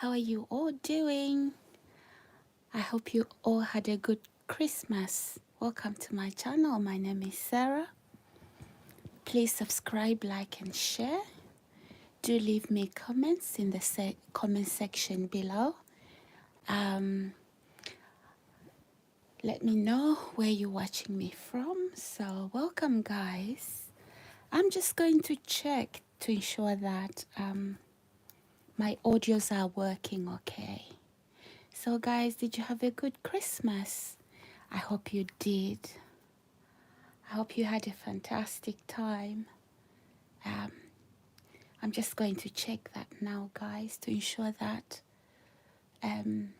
How are you all doing? I hope you all had a good Christmas. Welcome to my channel. My name is Sarah. Please subscribe, like, and share. Do leave me comments in the comment section below. Um, Let me know where you're watching me from. So welcome, guys. I'm just going to check to ensure that my audios are working okay. So guys, did you have a good Christmas? I hope you did. I hope you had a fantastic time. Um, I'm just going to check that now, guys, to ensure that um,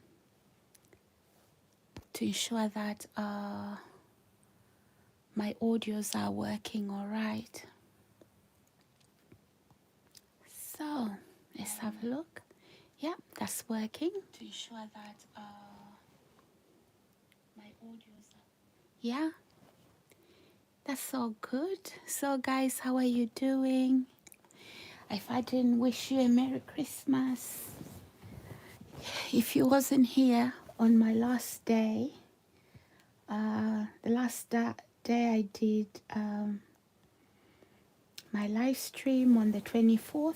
my audios are working all right. So let's have a look. Yeah, that's working. To ensure that my audios are... Yeah, that's all good. So guys, how are you doing? If I didn't wish you a Merry Christmas, if you wasn't here on my last day, the last day I did my live stream on the 24th,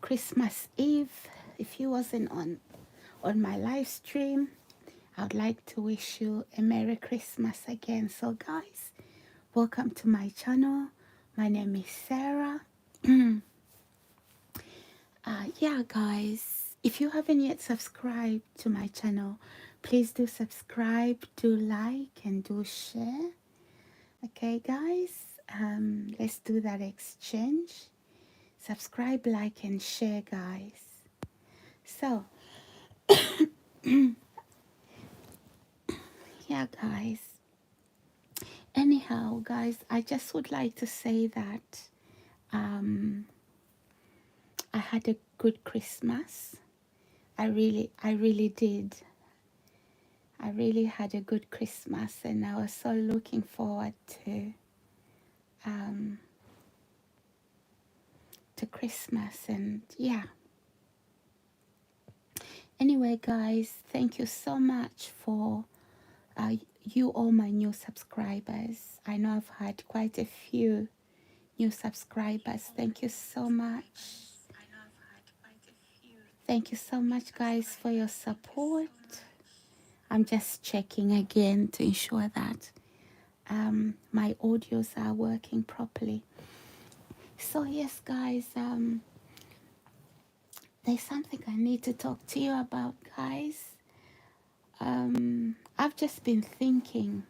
Christmas Eve. If you wasn't on my live stream, I would like to wish you a Merry Christmas again. So guys, welcome to my channel. My name is Sarah. Yeah, guys, if you haven't yet subscribed to my channel, please do subscribe, do like, and do share. Okay, guys, let's do that exchange. Subscribe, like, and share, guys. So, yeah, guys. Anyhow, guys, I just would like to say that I had a good Christmas. I really did. I really had a good Christmas, and I was so looking forward to Christmas. And yeah, anyway, guys, thank you so much for you all my new subscribers. I know I've had quite a few new subscribers. Thank you so much. Thank you so much, guys, for your support. I'm just checking again to ensure that my audios are working properly. So yes, guys, there's something I need to talk to you about, guys. I've just been thinking.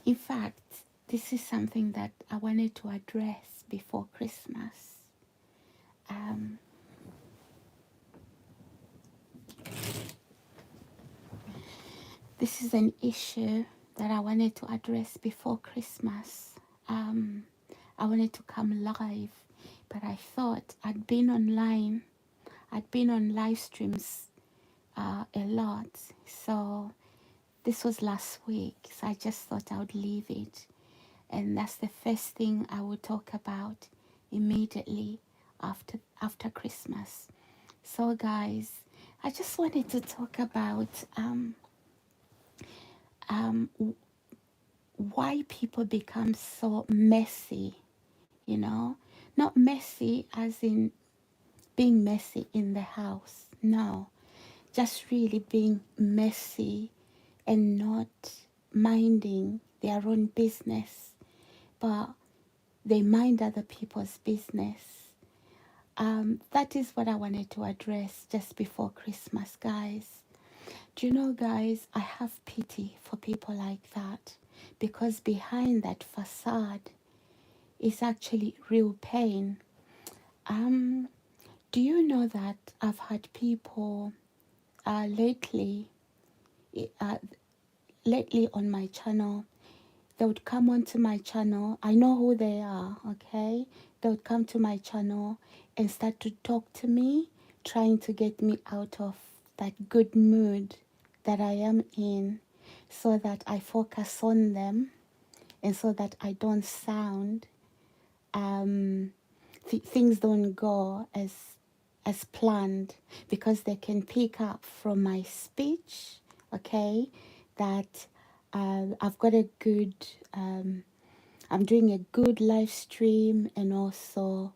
In fact, this is something that I wanted to address before Christmas. This is an issue that I wanted to address before Christmas. I wanted to come live, but I thought I'd been online. I'd been on live streams a lot. So this was last week. So I just thought I would leave it. And that's the first thing I would talk about immediately after Christmas. So guys, I just wanted to talk about why people become so messy, you know, not messy as in being messy in the house. No, just really being messy and not minding their own business, but they mind other people's business. That is what I wanted to address just before Christmas, guys. Do you know, guys, I have pity for people like that, because behind that facade is actually real pain. Do you know that I've had people lately on my channel? They would come onto my channel. I know who they are, okay? They would come to my channel and start to talk to me, trying to get me out of that good mood that I am in, so that I focus on them and so that I don't sound, things don't go as as planned, because they can pick up from my speech, okay, that I've got a good, I'm doing a good live stream, and also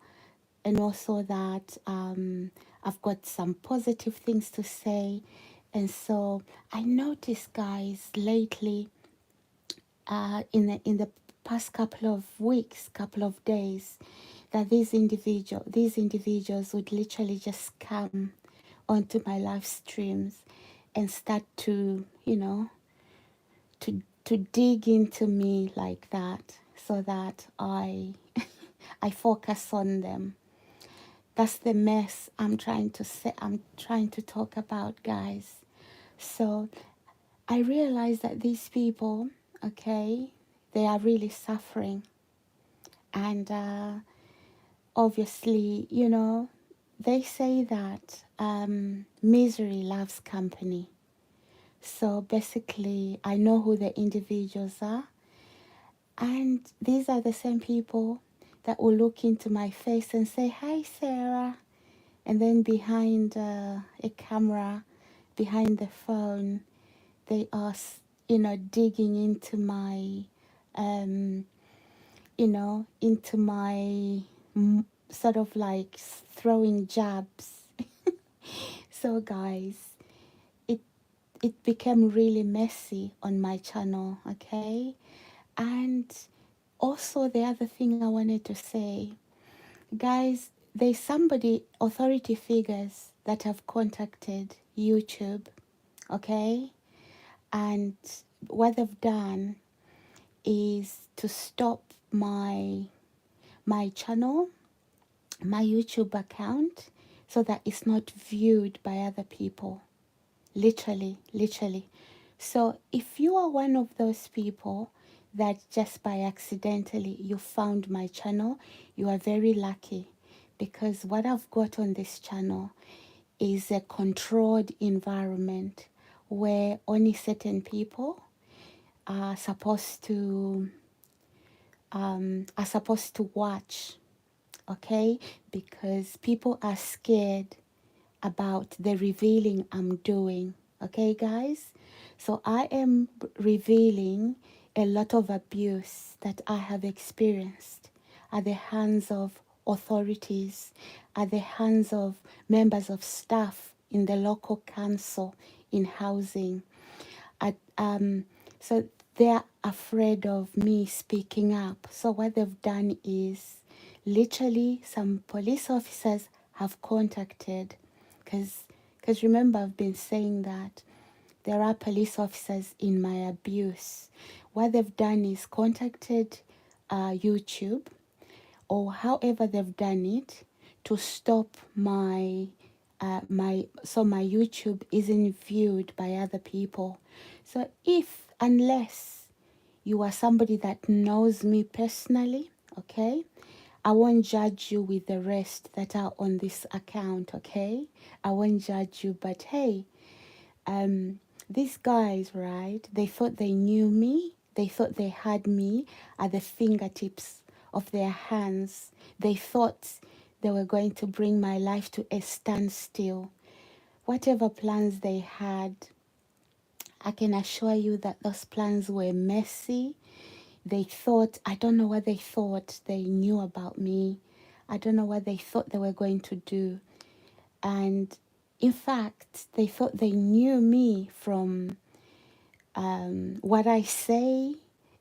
that I've got some positive things to say. And so I noticed, guys, lately, in the past couple of weeks, couple of days, that these individuals would literally just come onto my live streams and start to, to dig into me like that, so that I focus on them. That's the mess I'm trying to talk about, guys. So I realize that these people, okay, they are really suffering. And obviously, they say that misery loves company. So basically, I know who the individuals are. And these are the same people that will look into my face and say, "Hi, Sarah." And then behind a camera, behind the phone, they are, digging into my, um, into my sort of like throwing jabs. So, guys, it it became really messy on my channel, okay? And also, the other thing I wanted to say, guys, there's authority figures that have contacted YouTube, okay? And what they've done is to stop my channel, my YouTube account, so that it's not viewed by other people. Literally, literally. So if you are one of those people that just by accidentally you found my channel, you are very lucky, because what I've got on this channel is a controlled environment where only certain people are supposed to watch, okay? Because people are scared about the revealing I'm doing, okay, guys? So I am revealing a lot of abuse that I have experienced at the hands of authorities, at the hands of members of staff in the local council, in housing. So they're afraid of me speaking up. So what they've done is, literally, some police officers have contacted, because remember, I've been saying that there are police officers in my abuse. What they've done is contacted YouTube, or however they've done it, to stop my YouTube isn't viewed by other people. So unless you are somebody that knows me personally, okay, I won't judge you with the rest that are on this account, okay? I won't judge you, but hey, these guys, right? They thought they knew me. They thought they had me at the fingertips of their hands. They thought they were going to bring my life to a standstill. Whatever plans they had, I can assure you that those plans were messy. They thought, I don't know what they thought they knew about me. I don't know what they thought they were going to do. And in fact, they thought they knew me from what I say,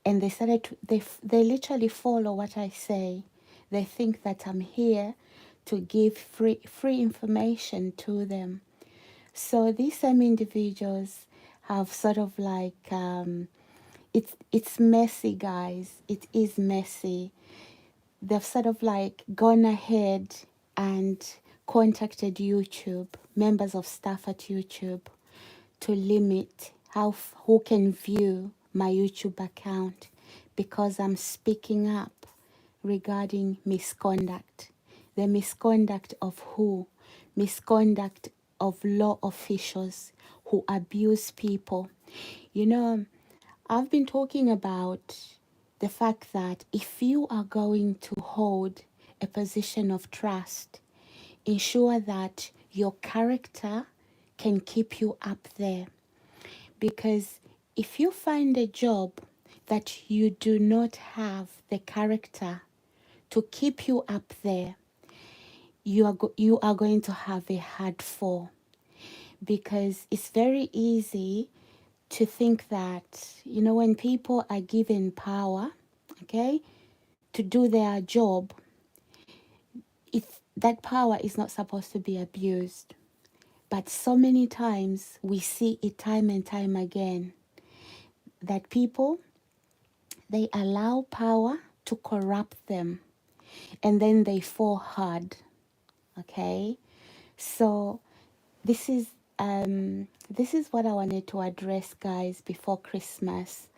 and they started to, they literally follow what I say. They think that I'm here to give free information to them. So these same individuals have sort of like it's messy, guys. It is messy. They've sort of like gone ahead and contacted YouTube, members of staff at YouTube, to limit who can view my YouTube account, because I'm speaking up regarding misconduct. The misconduct of who? Misconduct of law officials who abuse people. You know, I've been talking about the fact that if you are going to hold a position of trust, ensure that your character can keep you up there. Because if you find a job that you do not have the character to keep you up there, you are going to have a hard fall. Because it's very easy to think that, when people are given power, okay, to do their job, that power is not supposed to be abused. But so many times we see it time and time again that people, they allow power to corrupt them and then they fall hard. Okay? So this is what I wanted to address, guys, before Christmas.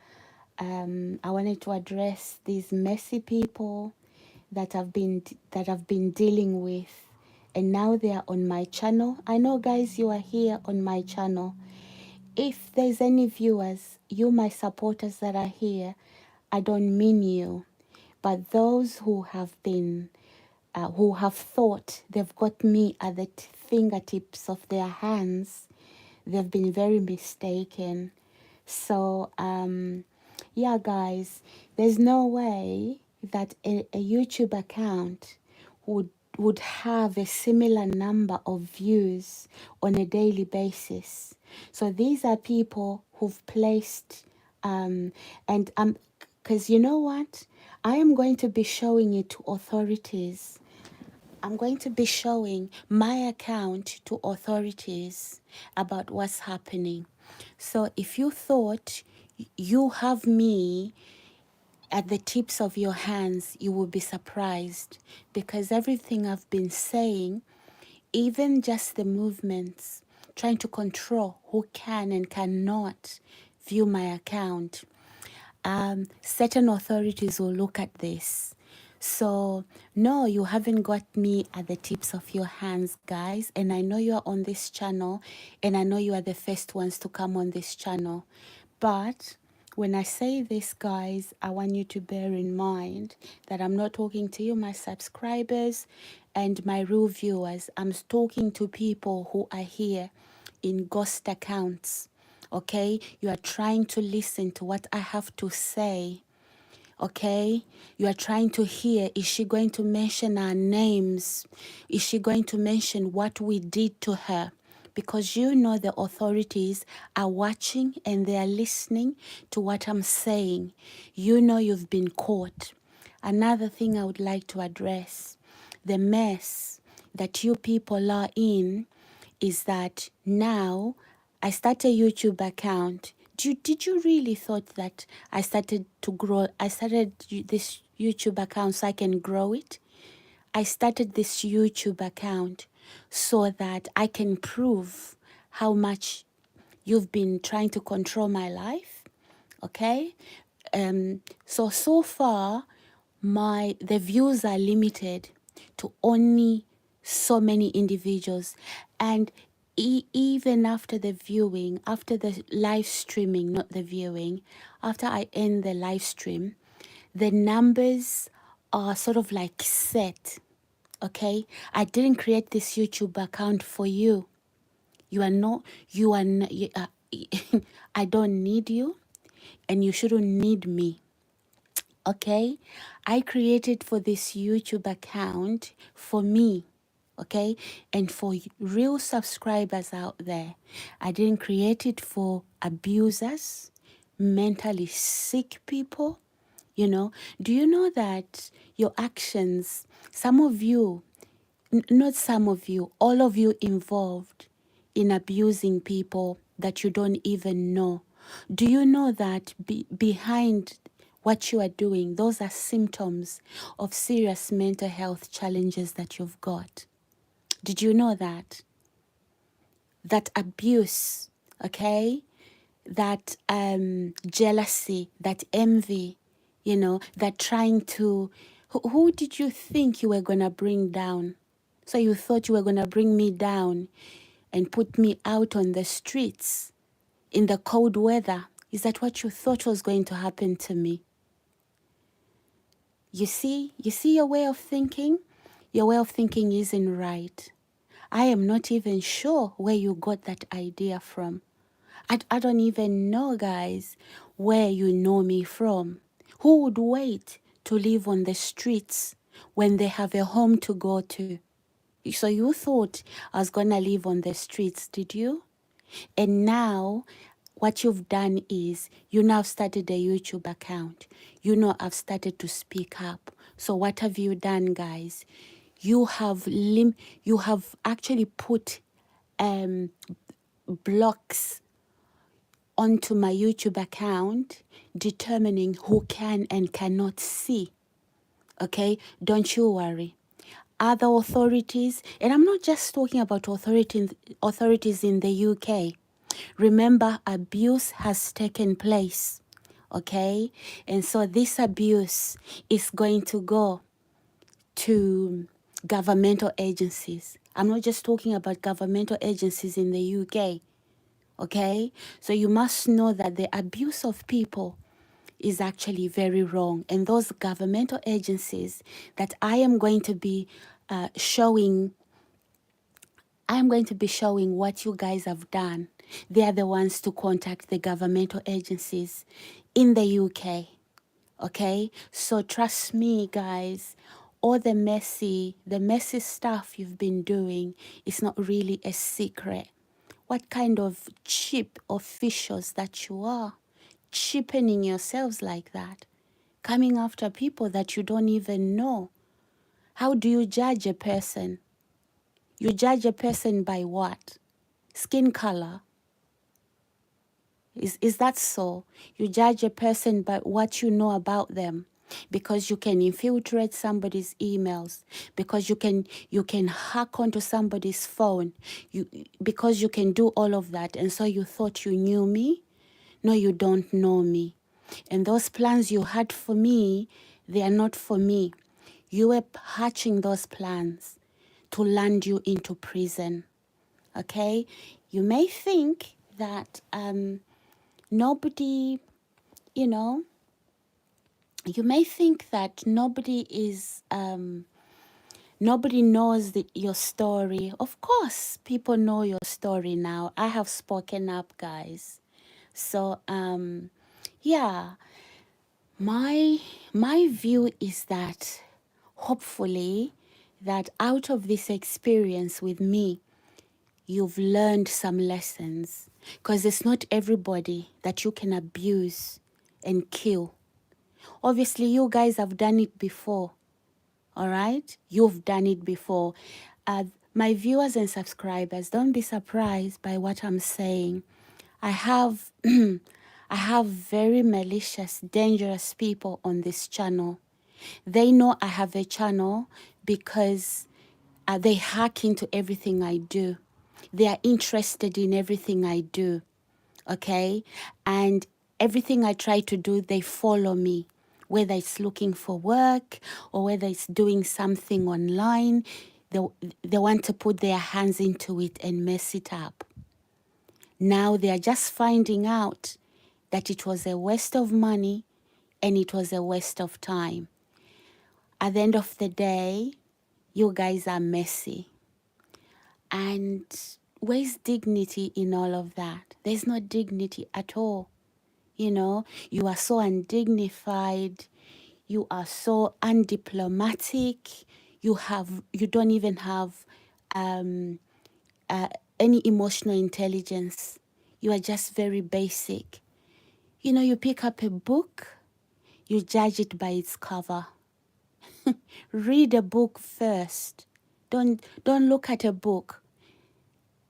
I wanted to address these messy people that I've been dealing with, and now they are on my channel. I know, guys, you are here on my channel. If there's any viewers, you my supporters that are here, I don't mean you, but those who have thought they've got me at the fingertips of their hands, they've been very mistaken. So, yeah, guys, there's no way that a YouTube account would have a similar number of views on a daily basis. So these are people who've placed, and because you know what? I am going to be showing it to authorities. I'm going to be showing my account to authorities about what's happening. So if you thought you have me at the tips of your hands, you will be surprised, because everything I've been saying, even just the movements, trying to control who can and cannot view my account, certain authorities will look at this. So, no, you haven't got me at the tips of your hands, guys. And I know you are on this channel, and I know you are the first ones to come on this channel. But when I say this, guys, I want you to bear in mind that I'm not talking to you, my subscribers and my real viewers. I'm talking to people who are here in ghost accounts. Okay, you are trying to listen to what I have to say. Okay, you are trying to hear, is she going to mention our names? Is she going to mention what we did to her? Because you know the authorities are watching and they are listening to what I'm saying. You know you've been caught. Another thing I would like to address, the mess that you people are in, is that now I started a YouTube account. Did you really thought that I started this YouTube account so I can grow it? I started this YouTube account so that I can prove how much you've been trying to control my life. Okay? So far the views are limited to only so many individuals, and even after the viewing, after the live streaming, not the viewing, after I end the live stream, the numbers are sort of like set. Okay, I didn't create this YouTube account for you. You are not, I don't need you, and you shouldn't need me. Okay, I created for this YouTube account for me, okay, and for real subscribers out there. I didn't create it for abusers, mentally sick people. Do you know that your actions, some of you, not some of you, all of you involved in abusing people that you don't even know? Do you know that behind what you are doing, those are symptoms of serious mental health challenges that you've got? Did you know that? That abuse, okay? That jealousy, that envy, that trying to... Who did you think you were going to bring down? So you thought you were going to bring me down and put me out on the streets in the cold weather? Is that what you thought was going to happen to me? You see your way of thinking? Your way of thinking isn't right. I am not even sure where you got that idea from. I don't even know, guys, where you know me from. Who would wait to live on the streets when they have a home to go to? So you thought I was going to live on the streets, did you? And now what you've done is you now have started a YouTube account. You know I've started to speak up. So what have you done, guys? You have actually put um, blocks onto my YouTube account, determining who can and cannot see. Okay, don't you worry. Other authorities, and I'm not just talking about authorities in the UK. Remember, abuse has taken place. Okay, and so this abuse is going to go to governmental agencies. I'm not just talking about governmental agencies in the UK. Okay, so you must know that the abuse of people is actually very wrong, and those governmental agencies that showing I am going to be showing what you guys have done. They are the ones to contact the governmental agencies in the UK. Okay, so trust me, guys, all the messy stuff you've been doing is not really a secret. What kind of cheap officials that you are, cheapening yourselves like that, coming after people that you don't even know. How do you judge a person? You judge a person by what? Skin color? Is that so? You judge a person by what you know about them, because you can infiltrate somebody's emails, because you can hack onto somebody's phone, because you can do all of that, and so you thought you knew me? No, you don't know me. And those plans you had for me, they are not for me. You were hatching those plans to land you into prison. Okay? You may think that nobody, you know, you may think that nobody knows your story. Of course, people know your story now. I have spoken up, guys. So, yeah, my view is that hopefully that out of this experience with me, you've learned some lessons, because it's not everybody that you can abuse and kill. Obviously, you guys have done it before, all right? You've done it before. My viewers and subscribers, don't be surprised by what I'm saying. I have I have very malicious, dangerous people on this channel. They know I have a channel because they hack into everything I do. They are interested in everything I do, okay? And everything I try to do, they follow me, whether it's looking for work or whether it's doing something online. They want to put their hands into it and mess it up. Now they are just finding out that it was a waste of money and it was a waste of time. At the end of the day, you guys are messy. And where's dignity in all of that? There's no dignity at all. You know, you are so undignified. You are so undiplomatic. You don't even have um, any emotional intelligence. You are just very basic. You know, you pick up a book, you judge it by its cover. Read a book first. Don't look at a book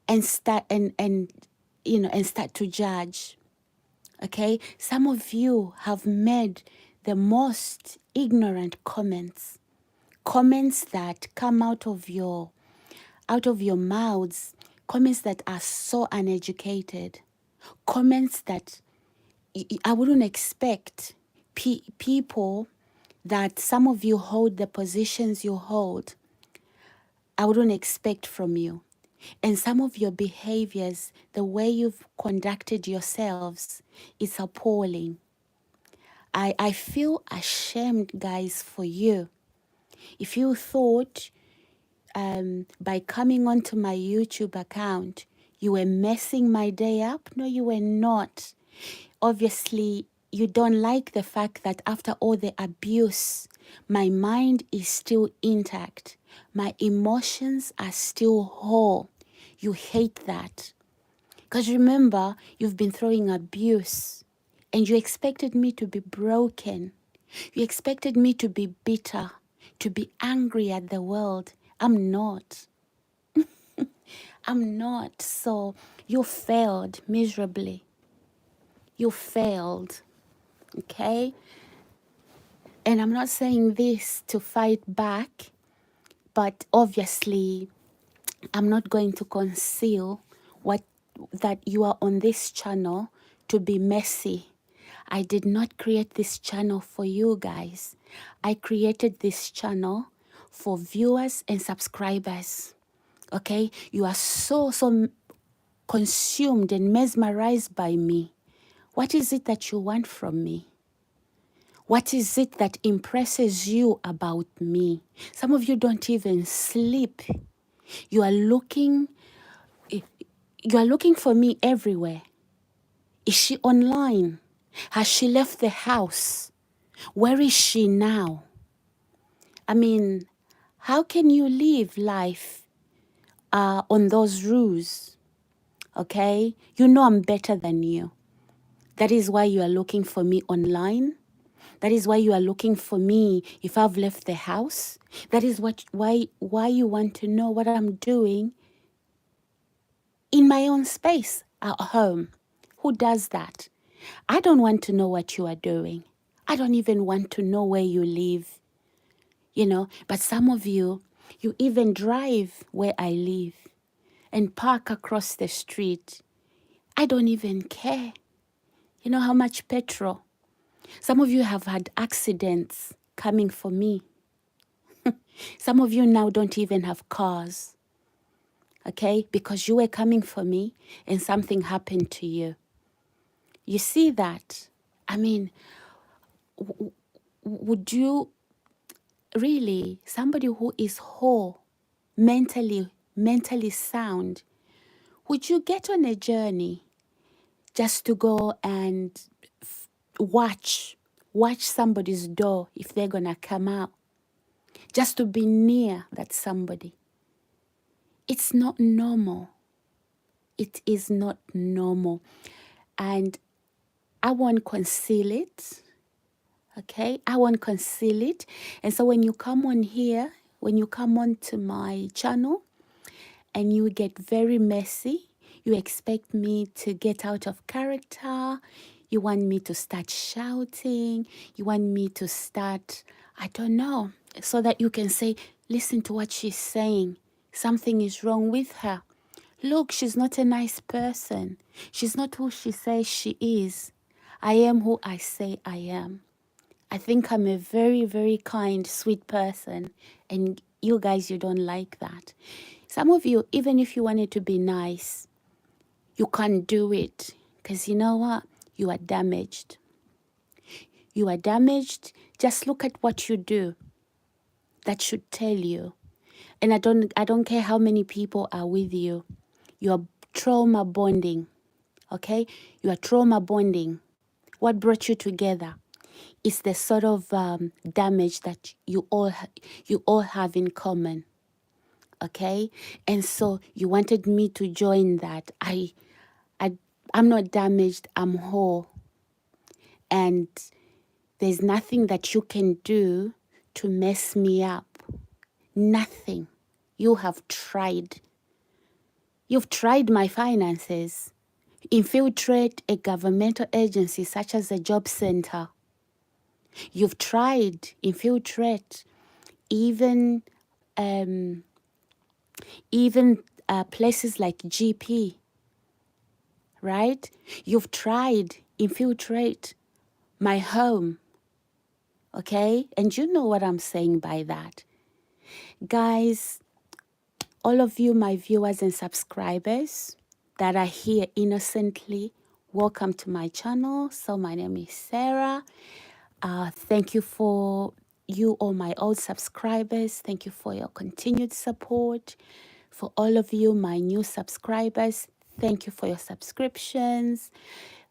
and start and start to judge. Okay? Some of you have made the most ignorant comments. Comments that come out of your mouths, comments that are so uneducated. Comments that I wouldn't expect people that some of you hold the positions you hold. I wouldn't expect from you. And some of your behaviors, the way you've conducted yourselves, is appalling. I feel ashamed, guys, for you. If you thought by coming onto my YouTube account, you were messing my day up. No, you were not. Obviously, you don't like the fact that after all the abuse, my mind is still intact. My emotions are still whole. You hate that. Because remember, you've been throwing abuse and you expected me to be broken. You expected me to be bitter, to be angry at the world. I'm not. I'm not. So you failed miserably. You failed. Okay? And I'm not saying this to fight back, but obviously I'm not going to conceal what that you are on this channel to be messy. I did not create this channel for you guys. I created this channel for viewers and subscribers. Okay? You are so consumed and mesmerized by me. What is it that you want from me? What is it that impresses you about me? Some of you don't even sleep. You are looking for me everywhere. Is she online? Has she left the house? Where is she now? I mean, how can you live life on those rules? Okay? You know I'm better than you. That is why you are looking for me online. That is why you are looking for me if I've left the house. That is why you want to know what I'm doing in my own space at home. Who does that? I don't want to know what you are doing. I don't even want to know where you live, But some of you, you even drive where I live and park across the street. I don't even care. You know how much petrol? Some of you have had accidents coming for me. Some of you now don't even have cars, okay? Because you were coming for me and something happened to you. You see that? I mean, would you really, somebody who is whole, mentally sound, would you get on a journey just to go and watch somebody's door if they're gonna come out? Just to be near that somebody. It's not normal. It is not normal. And I won't conceal it. Okay? I won't conceal it. And so when you come on here, when you come on to my channel and you get very messy, you expect me to get out of character. You want me to start shouting. You want me to start, I don't know, so that you can say, listen to what she's saying. Something is wrong with her. Look, she's not a nice person. She's not who she says she is. I am who I say I am. I think I'm a very, very kind, sweet person. And you guys, you don't like that. Some of you, even if you wanted to be nice, you can't do it. Because you know what? You are damaged. You are damaged. Just look at what you do. That should tell you. And I don't care how many people are with you. You are trauma bonding. Okay? You are trauma bonding. What brought you together? It's the sort of damage that you all have in common. Okay? And so you wanted me to join that. I'm not damaged, I'm whole. And there's nothing that you can do to mess me up. Nothing. You have tried. You've tried my finances. Infiltrate a governmental agency such as a job center. You've tried infiltrate even places like GP, right? You've tried infiltrate my home, okay? And you know what I'm saying by that. Guys, all of you, my viewers and subscribers that are here innocently, welcome to my channel. So my name is Sarah. Thank you for you all my old subscribers, thank you for your continued support. For all of you, my new subscribers, thank you for your subscriptions.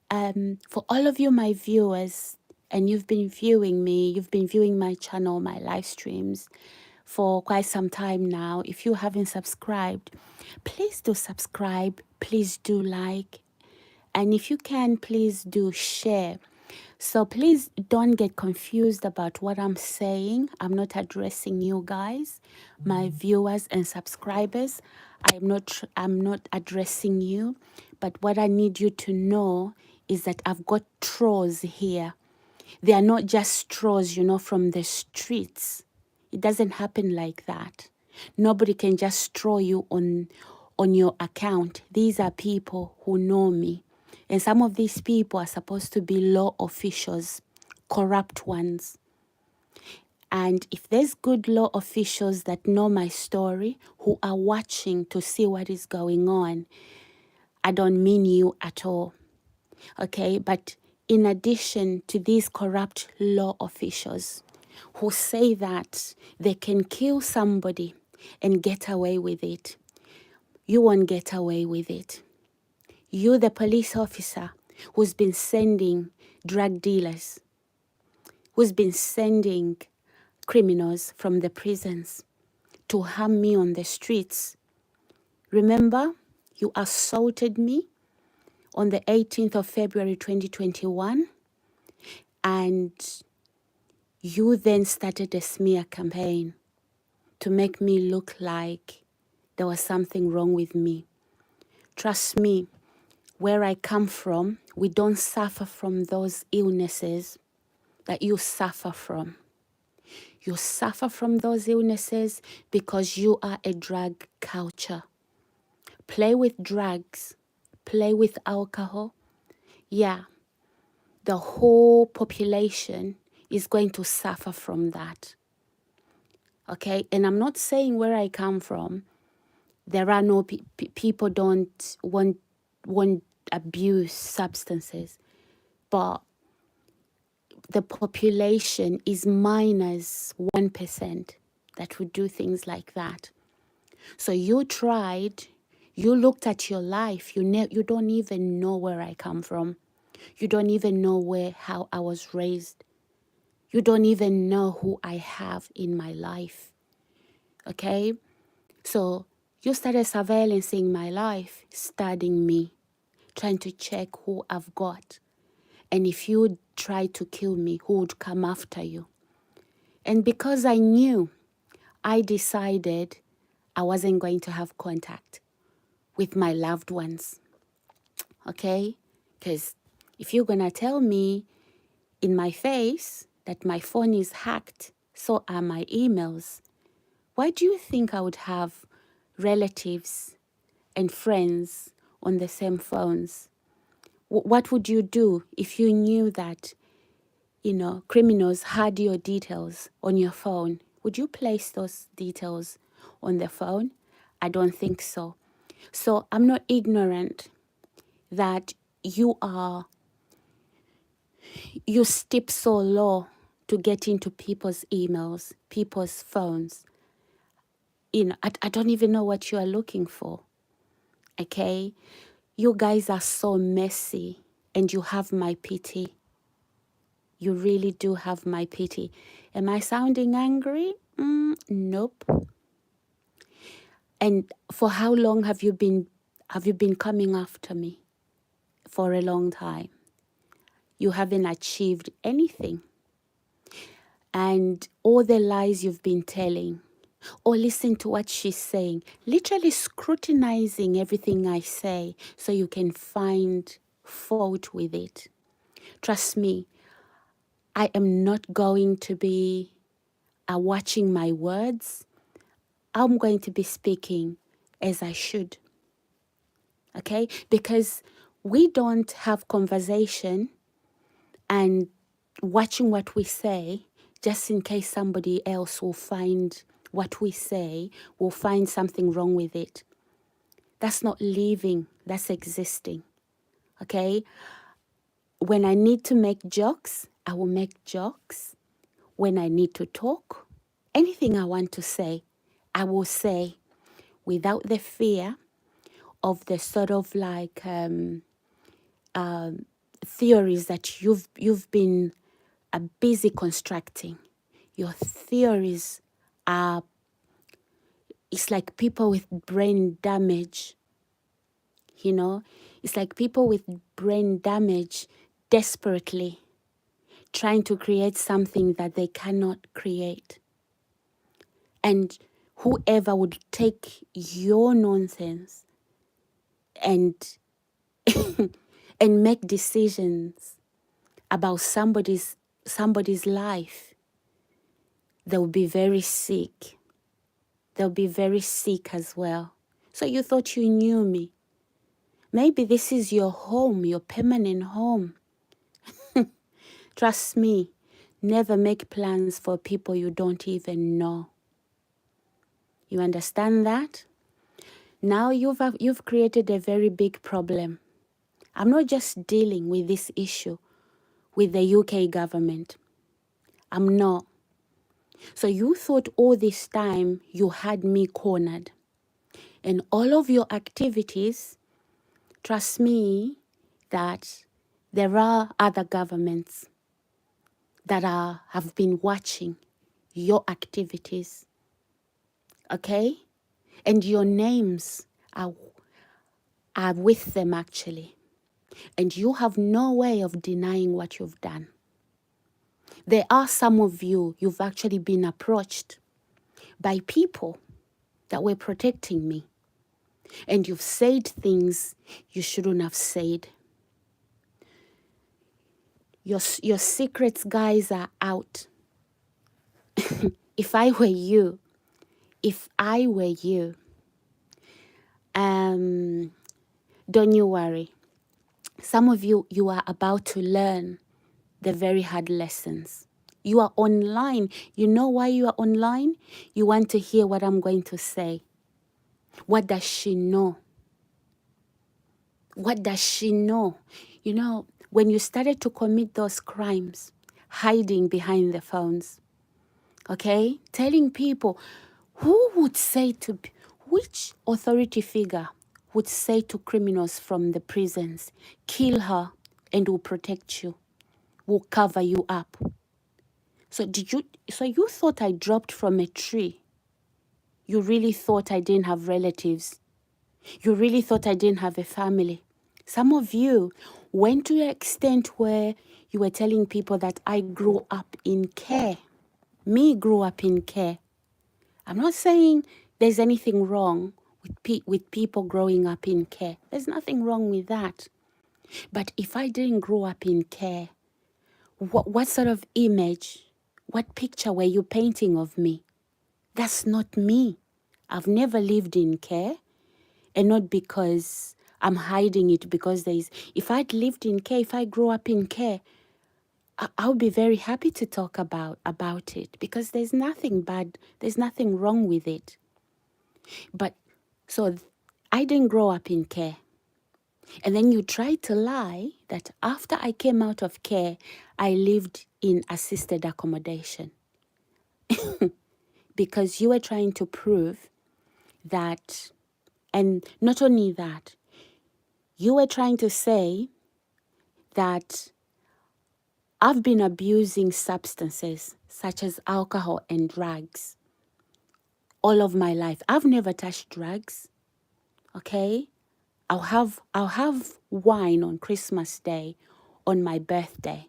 For all of you, my viewers, and you've been viewing me, you've been viewing my channel, my live streams for quite some time now. If you haven't subscribed, please do subscribe, please do like, and if you can, please do share. So please don't get confused about what I'm saying. I'm not addressing you guys, my viewers and subscribers. I'm not addressing you, but what I need you to know is that I've got trolls here. They are not just trolls, from the streets. It doesn't happen like that. Nobody can just troll you on your account. These are people who know me. And some of these people are supposed to be law officials, corrupt ones. And if there's good law officials that know my story, who are watching to see what is going on, I don't mean you at all. Okay, but in addition to these corrupt law officials who say that they can kill somebody and get away with it, you won't get away with it. You, the police officer who's been sending drug dealers, who's been sending criminals from the prisons to harm me on the streets. Remember, you assaulted me on the 18th of February 2021, and you then started a smear campaign to make me look like there was something wrong with me. Trust me, where I come from, we don't suffer from those illnesses that you suffer from. You suffer from those illnesses because you are a drug culture. Play with drugs, play with alcohol. Yeah, the whole population is going to suffer from that. Okay, and I'm not saying where I come from, there are no people don't want abuse substances, but the population is minus 1% that would do things like that. So you tried, you looked at your life, you don't even know where I come from. You don't even know how I was raised. You don't even know who I have in my life. Okay? So you started surveillancing my life, studying me, trying to check who I've got. And if you try to kill me, who would come after you? And because I knew, I decided I wasn't going to have contact with my loved ones. Okay? Because if you're going to tell me in my face that my phone is hacked, so are my emails, why do you think I would have relatives and friends on the same phones? What would you do if you knew that, criminals had your details on your phone? Would you place those details on the phone? I don't think so. So I'm not ignorant that you stoop so low to get into people's emails, people's phones. I don't even know what you are looking for. Okay? You guys are so messy and you have my pity. You really do have my pity. Am I sounding angry? Nope. And for how long have you been coming after me? For a long time. You haven't achieved anything. And all the lies you've been telling, or listen to what she's saying, literally scrutinizing everything I say so you can find fault with it. Trust me, I am not going to be watching my words. I'm going to be speaking as I should. Okay? Because we don't have conversation and watching what we say just in case somebody else will find what we say, will find something wrong with it. That's not living, that's existing. Okay? When I need to make jokes, I will make jokes. when I need to talk. Anything I want to say, I will say without the fear of the sort of like theories that you've been busy constructing. Your theories are, it's like people with brain damage, you know? It's like people with brain damage desperately trying to create something that they cannot create. And whoever would take your nonsense and and make decisions about somebody's life, they'll be very sick. They'll be very sick as well. So you thought you knew me. Maybe this is your home, your permanent home. Trust me, never make plans for people you don't even know. You understand that? Now you've created a very big problem. I'm not just dealing with this issue with the UK government. I'm not. So you thought all this time you had me cornered. And all of your activities, trust me that there are other governments that have been watching your activities. Okay? And your names are with them actually. And you have no way of denying what you've done. There are some of you've actually been approached by people that were protecting me. And you've said things you shouldn't have said. Your secrets, guys, are out. If I were you, don't you worry. Some of you are about to learn the very hard lessons. You are online. You know why you are online? You want to hear what I'm going to say. What does she know? What does she know? You know, when you started to commit those crimes, hiding behind the phones, okay? Telling people, which authority figure would say to criminals from the prisons, kill her and will protect you, will cover you up? So you thought I dropped from a tree? You really thought I didn't have relatives? You really thought I didn't have a family? Some of you went to the extent where you were telling people that I grew up in care. Me grew up in care. I'm not saying there's anything wrong with people growing up in care. There's nothing wrong with that. But if I didn't grow up in care, what sort of image, what picture were you painting of me? That's not me. I've never lived in care, and not because I'm hiding it, because if I'd lived in care, if I grew up in care, I'll be very happy to talk about it, because there's nothing bad, there's nothing wrong with it. But so I didn't grow up in care. And then you try to lie that after I came out of care, I lived in assisted accommodation. Because you were trying to prove that, and not only that, you were trying to say that I've been abusing substances such as alcohol and drugs all of my life. I've never touched drugs, okay? I'll have wine on Christmas Day, on my birthday,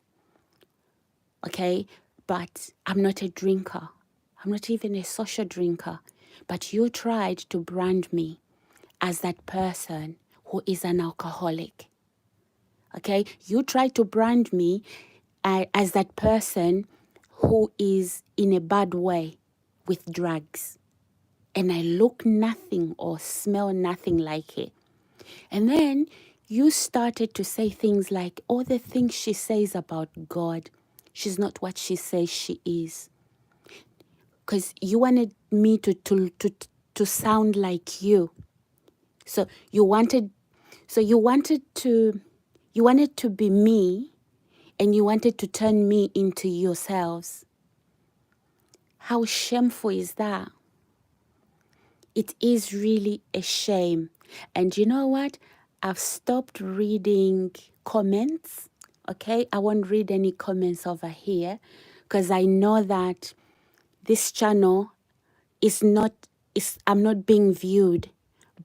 okay? But I'm not a drinker. I'm not even a social drinker. But you tried to brand me as that person who is an alcoholic, okay? You tried to brand me as that person who is in a bad way with drugs. And I look nothing or smell nothing like it. And then you started to say things like, all the things she says about God, she's not what she says she is. Because you wanted me to sound like you. So you wanted to be me, and you wanted to turn me into yourselves. How shameful is that? It is really a shame. And you know what? I've stopped reading comments. Okay, I won't read any comments over here because I know that this channel I'm not being viewed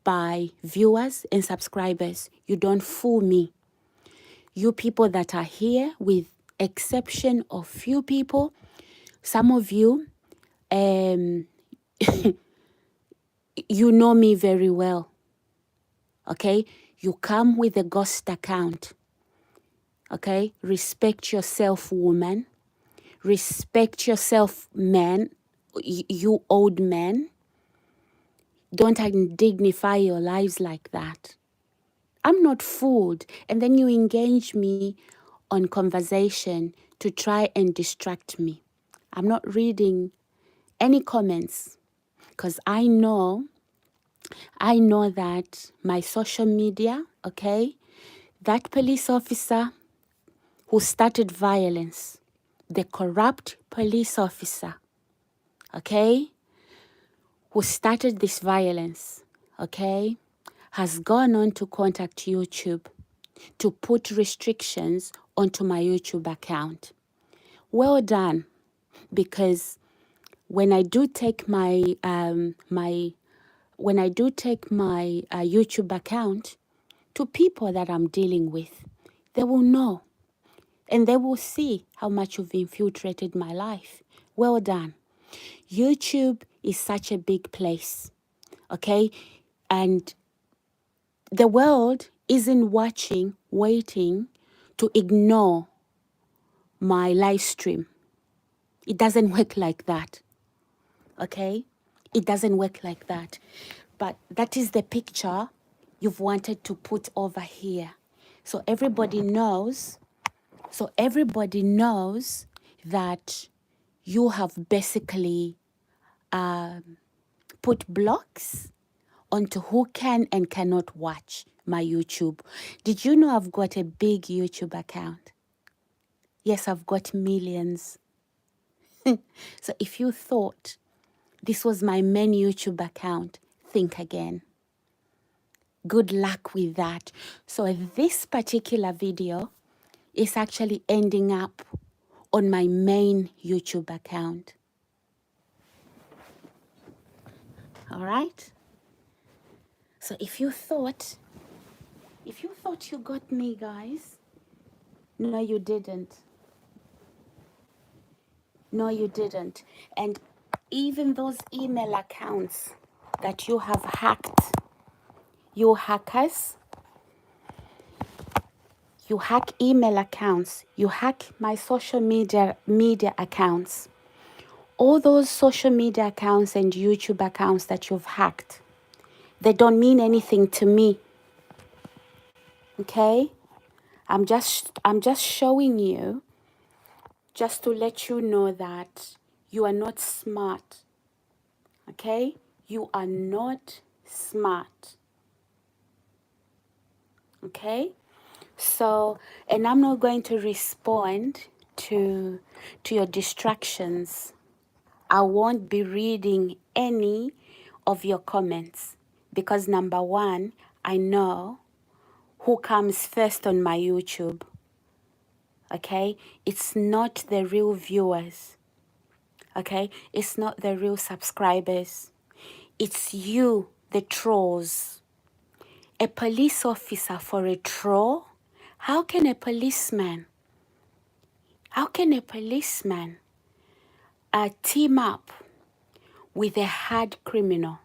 by viewers and subscribers. You don't fool me. You people that are here, with exception of few people, some of you, you know me very well. Okay, you come with a ghost account. Okay, respect yourself, woman. Respect yourself, man. You old men. Don't dignify your lives like that. I'm not fooled. And then you engage me on conversation to try and distract me. I'm not reading any comments because I know that my social media, okay, that police officer who started violence, the corrupt police officer, okay, who started this violence, okay, has gone on to contact YouTube to put restrictions onto my YouTube account. Well done, because when I do take my YouTube account to people that I'm dealing with, they will know and they will see how much you've infiltrated my life. Well done. YouTube is such a big place, okay? And the world isn't watching, waiting to ignore my live stream. It doesn't work like that, okay? It doesn't work like that. But that is the picture you've wanted to put over here. So everybody knows that you have basically put blocks onto who can and cannot watch my YouTube. Did you know I've got a big YouTube account? Yes, I've got millions. So if you thought this was my main YouTube account, think again. Good luck with that. So this particular video is actually ending up on my main YouTube account. All right? So if you thought you got me, guys, no, you didn't. No, you didn't. And even those email accounts that you have hacked, you hackers, you hack email accounts, you hack my social media accounts. All those social media accounts and YouTube accounts that you've hacked, they don't mean anything to me. Okay? I'm just showing you, just to let you know that you are not smart. Okay? You are not smart. Okay? So, and I'm not going to respond to your distractions. I won't be reading any of your comments because number one, I know who comes first on my YouTube. Okay? It's not the real viewers. Okay? It's not the real subscribers. It's you, the trolls. A police officer for a troll? How can a policeman team up with a hard criminal?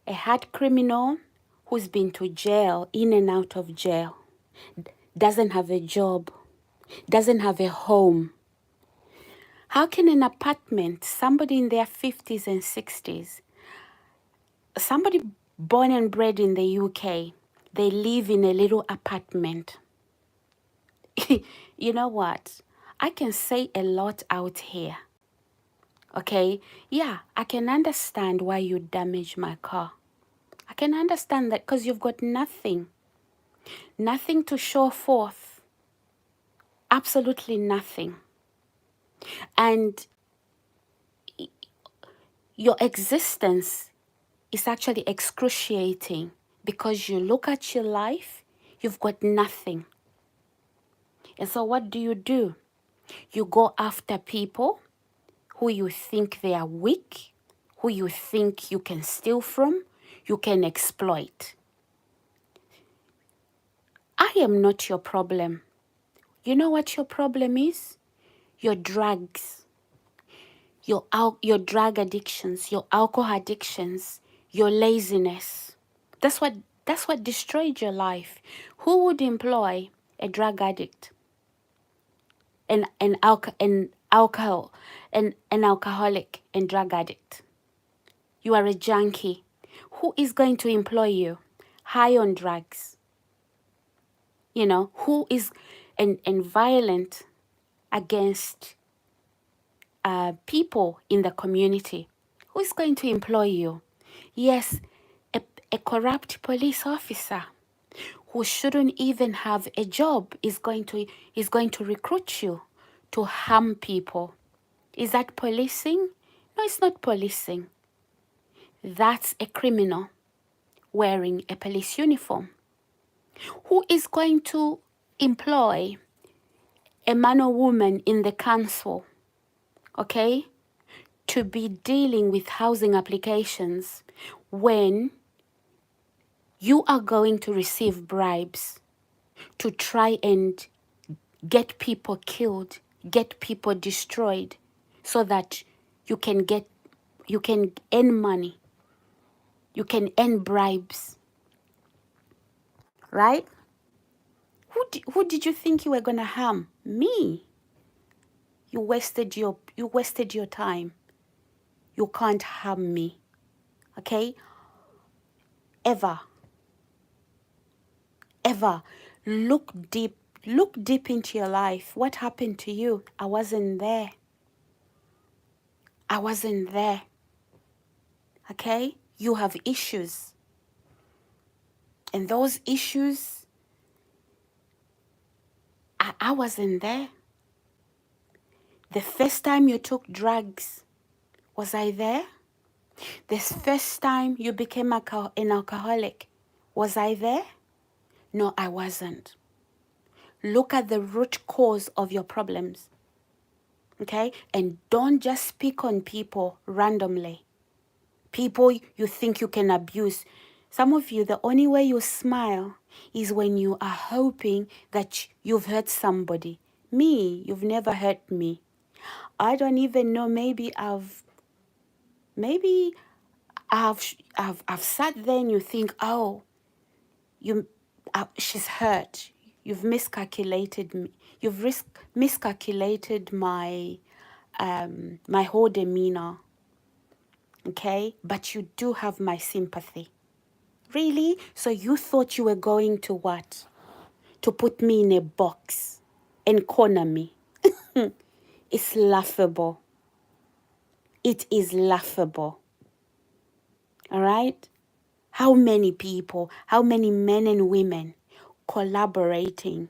A hard criminal who's been to jail, in and out of jail, doesn't have a job, doesn't have a home. How can an apartment, somebody in their 50s and 60s, somebody born and bred in the UK, they live in a little apartment? You know what? I can say a lot out here. Okay? Yeah, I can understand why you damaged my car. I can understand that because you've got nothing. Nothing to show forth. Absolutely nothing. And your existence is actually excruciating because you look at your life, you've got nothing. And so what do? You go after people who you think they are weak, who you think you can steal from, you can exploit. I am not your problem. You know what your problem is? Your drugs, your drug addictions, your alcohol addictions, your laziness. That's what destroyed your life. Who would employ a drug addict, an alcoholic and drug addict? You are a junkie. Who is going to employ you? High on drugs. You know, who is and violent against people in the community. Who is going to employ you? Yes, a corrupt police officer who shouldn't even have a job is going to recruit you to harm people. Is that policing? No, it's not policing. That's a criminal wearing a police uniform. Who is going to employ a man or woman in the council, okay, to be dealing with housing applications when you are going to receive bribes to try and get people killed, get people destroyed, so that you can earn money, you can earn bribes, right? Who did you think you were gonna harm? Me. You wasted your time. You can't harm me. Okay? Ever look deep into your life. What happened to you? I wasn't there. Okay? You have issues. And those issues, I wasn't there. The first time you took drugs, was I there? The first time you became an alcoholic, was I there? No, I wasn't. Look at the root cause of your problems. Okay? And don't just pick on people randomly. People you think you can abuse. Some of you, the only way you smile is when you are hoping that you've hurt somebody. Me, you've never hurt me. I don't even know, maybe I've sat there and you think, oh, she's hurt. You've miscalculated me. You've miscalculated my my whole demeanor. Okay? But you do have my sympathy. Really? So you thought you were going to what? To put me in a box and corner me. It's laughable. It is laughable. All right? How many people, how many men and women collaborating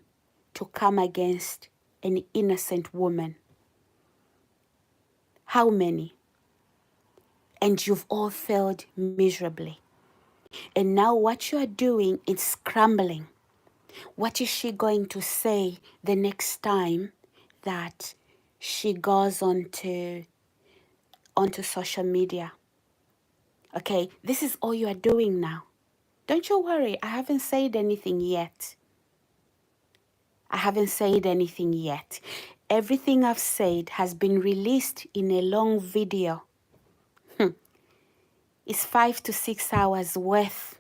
to come against an innocent woman? How many? And you've all failed miserably. And now what you are doing is scrambling. What is she going to say the next time that she goes onto social media? Okay, this is all you are doing now. Don't you worry, I haven't said anything yet. Everything I've said has been released in a long video. It's 5 to 6 hours worth.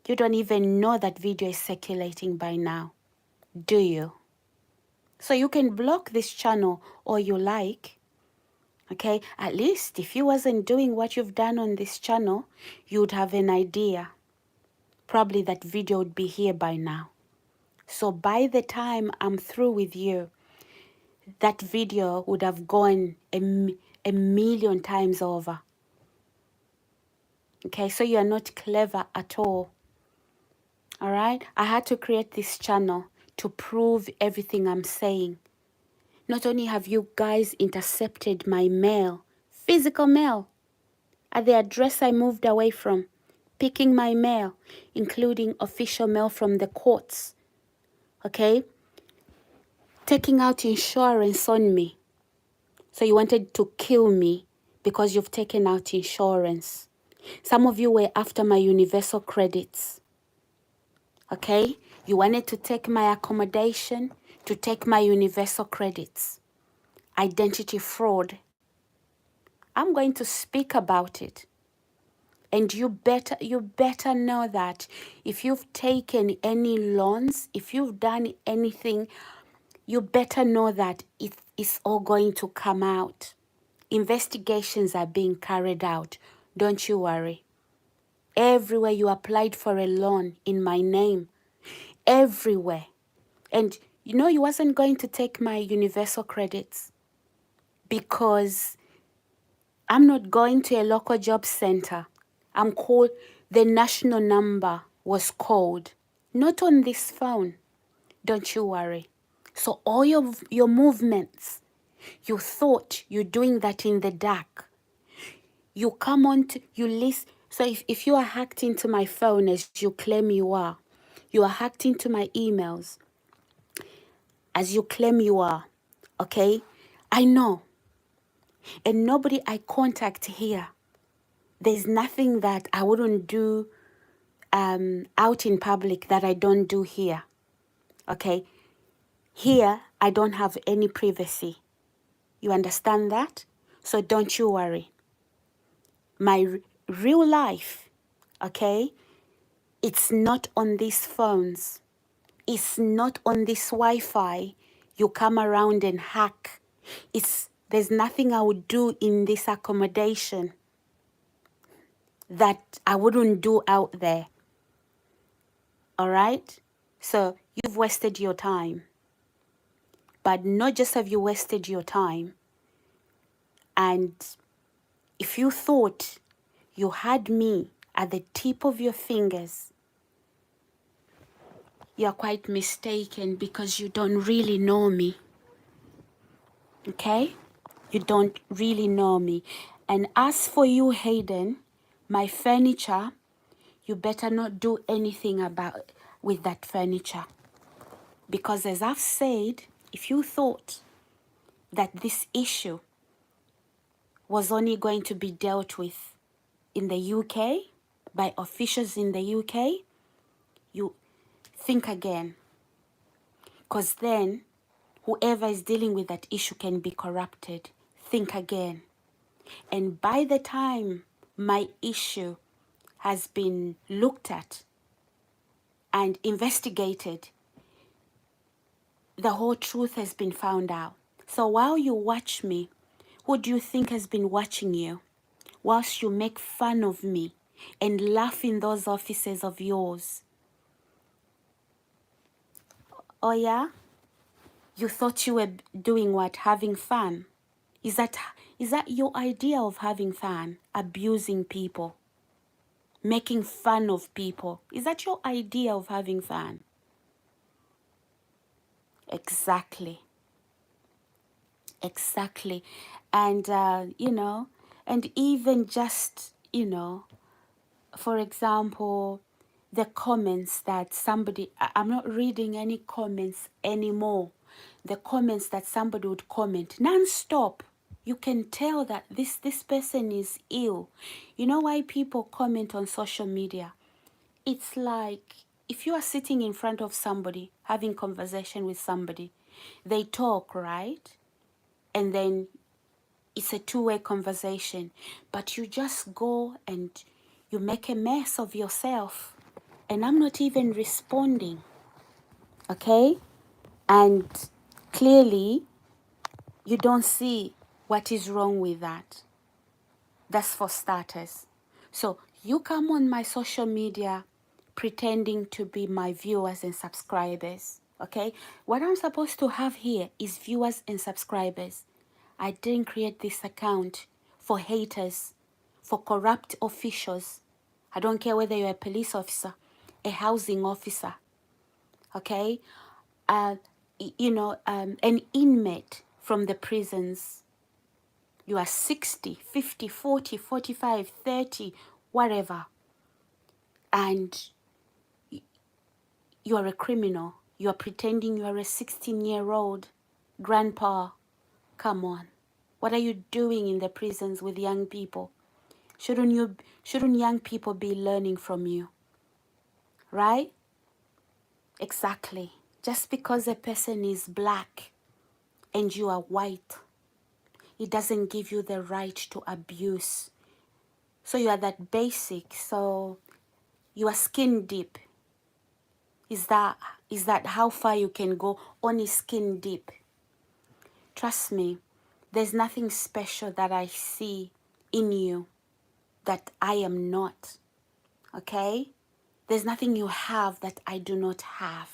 You don't even know that video is circulating by now, do you? So you can block this channel all you like. Okay, at least if you wasn't doing what you've done on this channel, you'd have an idea. Probably that video would be here by now. So by the time I'm through with you, that video would have gone a million times over. Okay, so you are not clever at all. All right, I had to create this channel to prove everything I'm saying. Not only have you guys intercepted my mail, physical mail, at the address I moved away from, picking my mail, including official mail from the courts, okay? Taking out insurance on me. So you wanted to kill me because you've taken out insurance. Some of you were after my universal credits, okay? You wanted to take my accommodation, to take my universal credits. Identity fraud. I'm going to speak about it. And you better know that if you've taken any loans, if you've done anything, you better know that it's all going to come out. Investigations are being carried out. Don't you worry. Everywhere you applied for a loan in my name, everywhere. And you know you wasn't going to take my universal credits because I'm not going to a local job center. I'm called, the national number was called, not on this phone. Don't you worry. So all your movements, you thought you're doing that in the dark. You come on to, you list. So if you are hacked into my phone as you claim you are hacked into my emails as you claim you are, okay? I know. And nobody I contact here, there's nothing that I wouldn't do out in public that I don't do here, okay? Here, I don't have any privacy. You understand that? So don't you worry. My real life, okay? It's not on these phones. It's not on this Wi-Fi. You come around and hack. There's nothing I would do in this accommodation that I wouldn't do out there. All right? So you've wasted your time. But not just have you wasted your time. And if you thought you had me at the tip of your fingers, you're quite mistaken because you don't really know me. Okay? You don't really know me. And as for you, Hayden, my furniture, you better not do anything about with that furniture. Because as I've said, if you thought that this issue was only going to be dealt with in the UK by officials in the UK, you think again. Because then whoever is dealing with that issue can be corrupted. Think again. And by the time my issue has been looked at and investigated, the whole truth has been found out. So while you watch me, who do you think has been watching you? Whilst you make fun of me and laugh in those offices of yours. Oh yeah? You thought you were doing what? Having fun? Is that your idea of having fun? Abusing people? Making fun of people? Is that your idea of having fun? Exactly. Exactly. And, and even just, for example, the comments that somebody, I'm not reading any comments anymore. The comments that somebody would comment non-stop. You can tell that this person is ill. You know why people comment on social media? It's like if you are sitting in front of somebody, having conversation with somebody, they talk, right? And then it's a two-way conversation, but you just go and you make a mess of yourself, and I'm not even responding, okay? And clearly you don't see what is wrong with that. That's for starters. So you come on my social media pretending to be my viewers and subscribers, okay? What I'm supposed to have here is viewers and subscribers. I didn't create this account for haters, for corrupt officials. I don't care whether you're a police officer, a housing officer, okay? An inmate from the prisons. You are 60, 50, 40, 45, 30, whatever. And you are a criminal. You are pretending you are a 16-year-old grandpa. Come on. What are you doing in the prisons with young people? Shouldn't young people be learning from you? Right? Exactly. Just because a person is black and you are white, it doesn't give you the right to abuse. So you are that basic. So you are skin deep. Is that how far you can go? Only skin deep. Trust me, there's nothing special that I see in you that I am not. Okay? There's nothing you have that I do not have.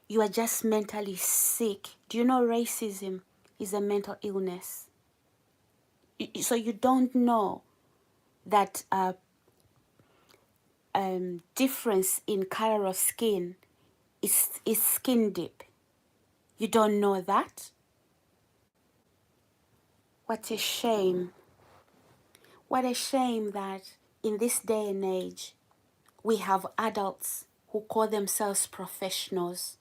You are just mentally sick. Do you know racism is a mental illness? So you don't know that difference in color of skin is skin deep. You don't know that? What a shame. What a shame that in this day and age, we have adults who call themselves professionals,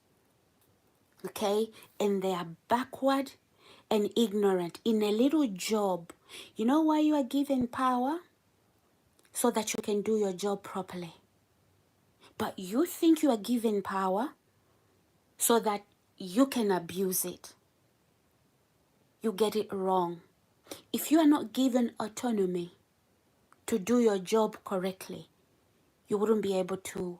okay? And they are backward and ignorant in a little job. You know why you are given power? So that you can do your job properly. But you think you are given power so that you can abuse it. You get it wrong. If you are not given autonomy to do your job correctly, you wouldn't be able to,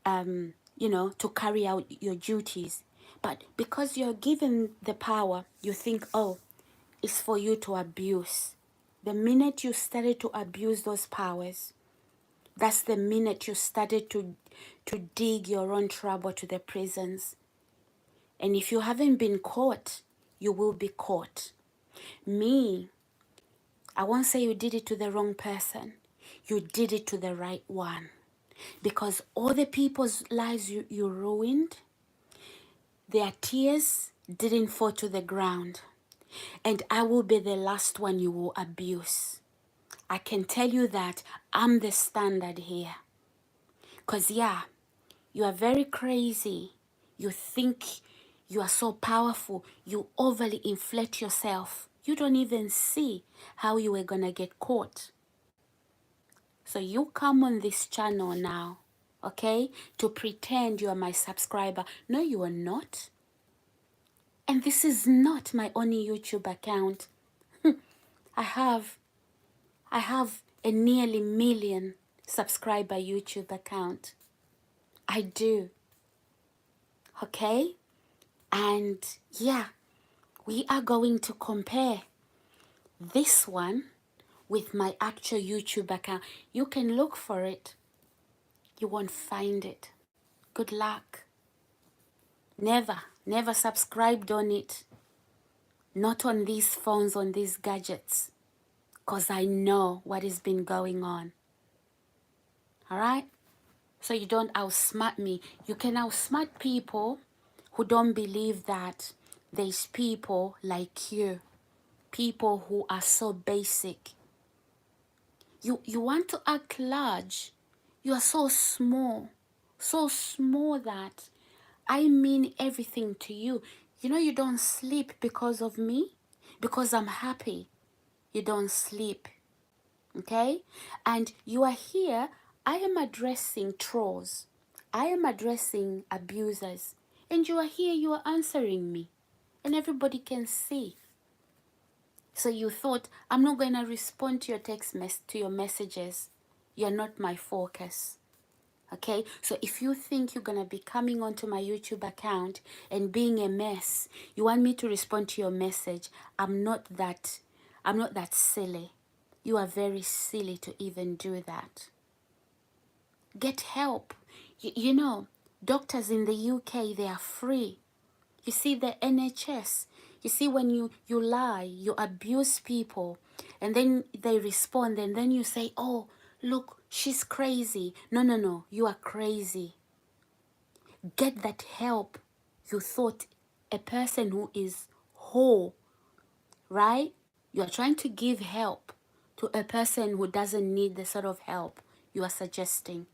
to carry out your duties. But because you're given the power, you think, oh, it's for you to abuse. The minute you started to abuse those powers, that's the minute you started to dig your own trouble to the prisons. And if you haven't been caught, you will be caught. Me, I won't say you did it to the wrong person. You did it to the right one. Because all the people's lives you ruined, their tears didn't fall to the ground. And I will be the last one you will abuse. I can tell you that I'm the standard here. Because yeah, you are very crazy. You think you are so powerful. You overly inflate yourself. You don't even see how you were going to get caught. So you come on this channel now, okay, to pretend you are my subscriber. No, you are not. And this is not my only YouTube account. I have a nearly million subscriber YouTube account. I do. Okay? And yeah, we are going to compare this one with my actual YouTube account. You can look for it. You won't find it. Good luck. Never subscribed on it. Not on these phones, on these gadgets. Because I know what has been going on. Alright? So you don't outsmart me. You can outsmart people who don't believe that there's people like you. People who are so basic. You want to act large. You are so small that I mean everything to you. You know you don't sleep because of me, because I'm happy. You don't sleep, okay? And you are here, I am addressing trolls. I am addressing abusers. And you are here, you are answering me. And everybody can see. So you thought, I'm not going to respond to your to your messages. You're not my focus. Okay? So if you think you're going to be coming onto my YouTube account and being a mess, you want me to respond to your message, I'm not that silly. You are very silly to even do that. Get help. You know, doctors in the UK, they are free. You see the NHS. You see when you lie, you abuse people, and then they respond, and then you say, oh, look, she's crazy. No, you are crazy. Get that help. You thought a person who is whole, right? You are trying to give help to a person who doesn't need the sort of help you are suggesting.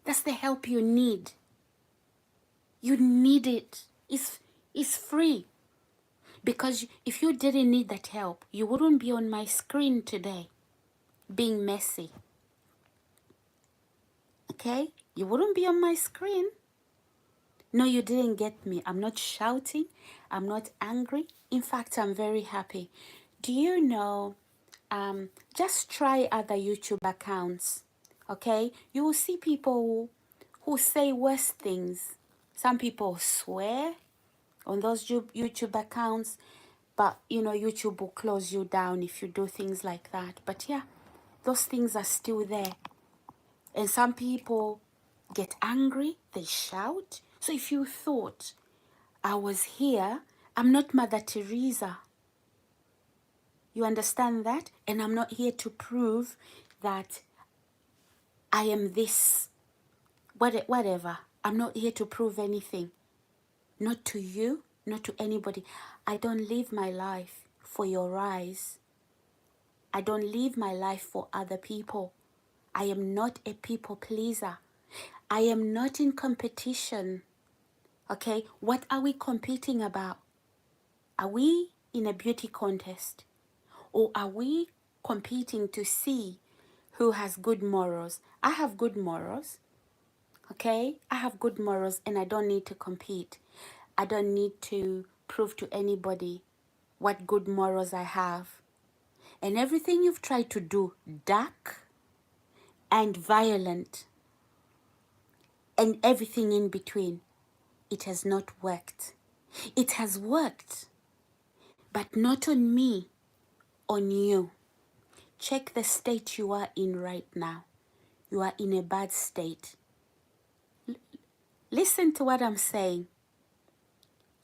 That's the help you need. You need it. It's free. Because if you didn't need that help, you wouldn't be on my screen today being messy. Okay? You wouldn't be on my screen. No, you didn't get me. I'm not shouting. I'm not angry. In fact, I'm very happy. Do you know, just try other YouTube accounts, okay? You will see people who say worse things. Some people swear on those YouTube accounts, but you know, YouTube will close you down if you do things like that. But yeah, those things are still there. And some people get angry, they shout. So if you thought I was here, I'm not Mother Teresa. You understand that? And I'm not here to prove that I am this, whatever. I'm not here to prove anything. Not to you, not to anybody. I don't live my life for your eyes. I don't live my life for other people. I am not a people pleaser. I am not in competition. Okay, what are we competing about? Are we in a beauty contest? Or are we competing to see who has good morals? I have good morals. Okay, I have good morals and I don't need to compete. I don't need to prove to anybody what good morals I have. And everything you've tried to do, dark and violent, and everything in between, it has not worked. It has worked, but not on me, on you. Check the state you are in right now. You are in a bad state. Listen to what I'm saying.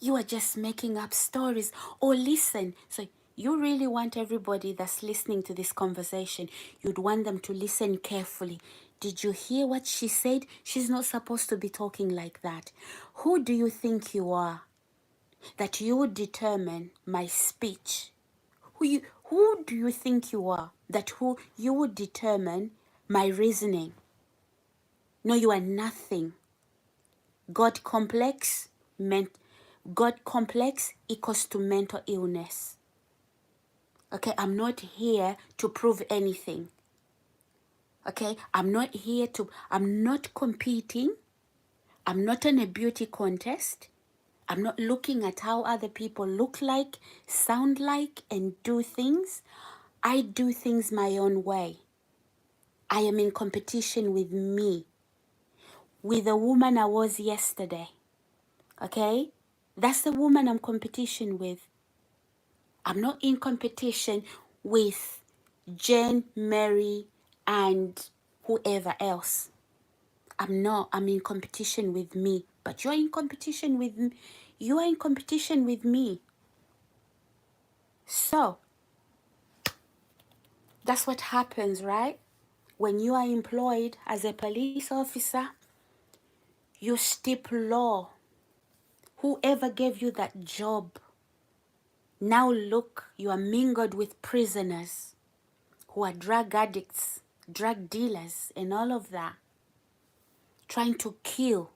You are just making up stories. Or listen. So you really want everybody that's listening to this conversation, you'd want them to listen carefully. Did you hear what she said? She's not supposed to be talking like that. Who do you think you are that you would determine my speech? Who do you think you are that who you would determine my reasoning? No, you are nothing. God complex equals to mental illness. Okay, I'm not here to prove anything. Okay, I'm not competing. I'm not in a beauty contest. I'm not looking at how other people look like, sound like, and do things. I do things my own way. I am in competition with me, with the woman I was yesterday. Okay? That's the woman I'm competition with. I'm not in competition with Jane, Mary, and whoever else. I'm not. I'm in competition with me. But you're in competition with me. You are in competition with me. So, that's what happens, right? When you are employed as a police officer, you steep law. Whoever gave you that job, now look, you are mingled with prisoners who are drug addicts, drug dealers, and all of that, trying to kill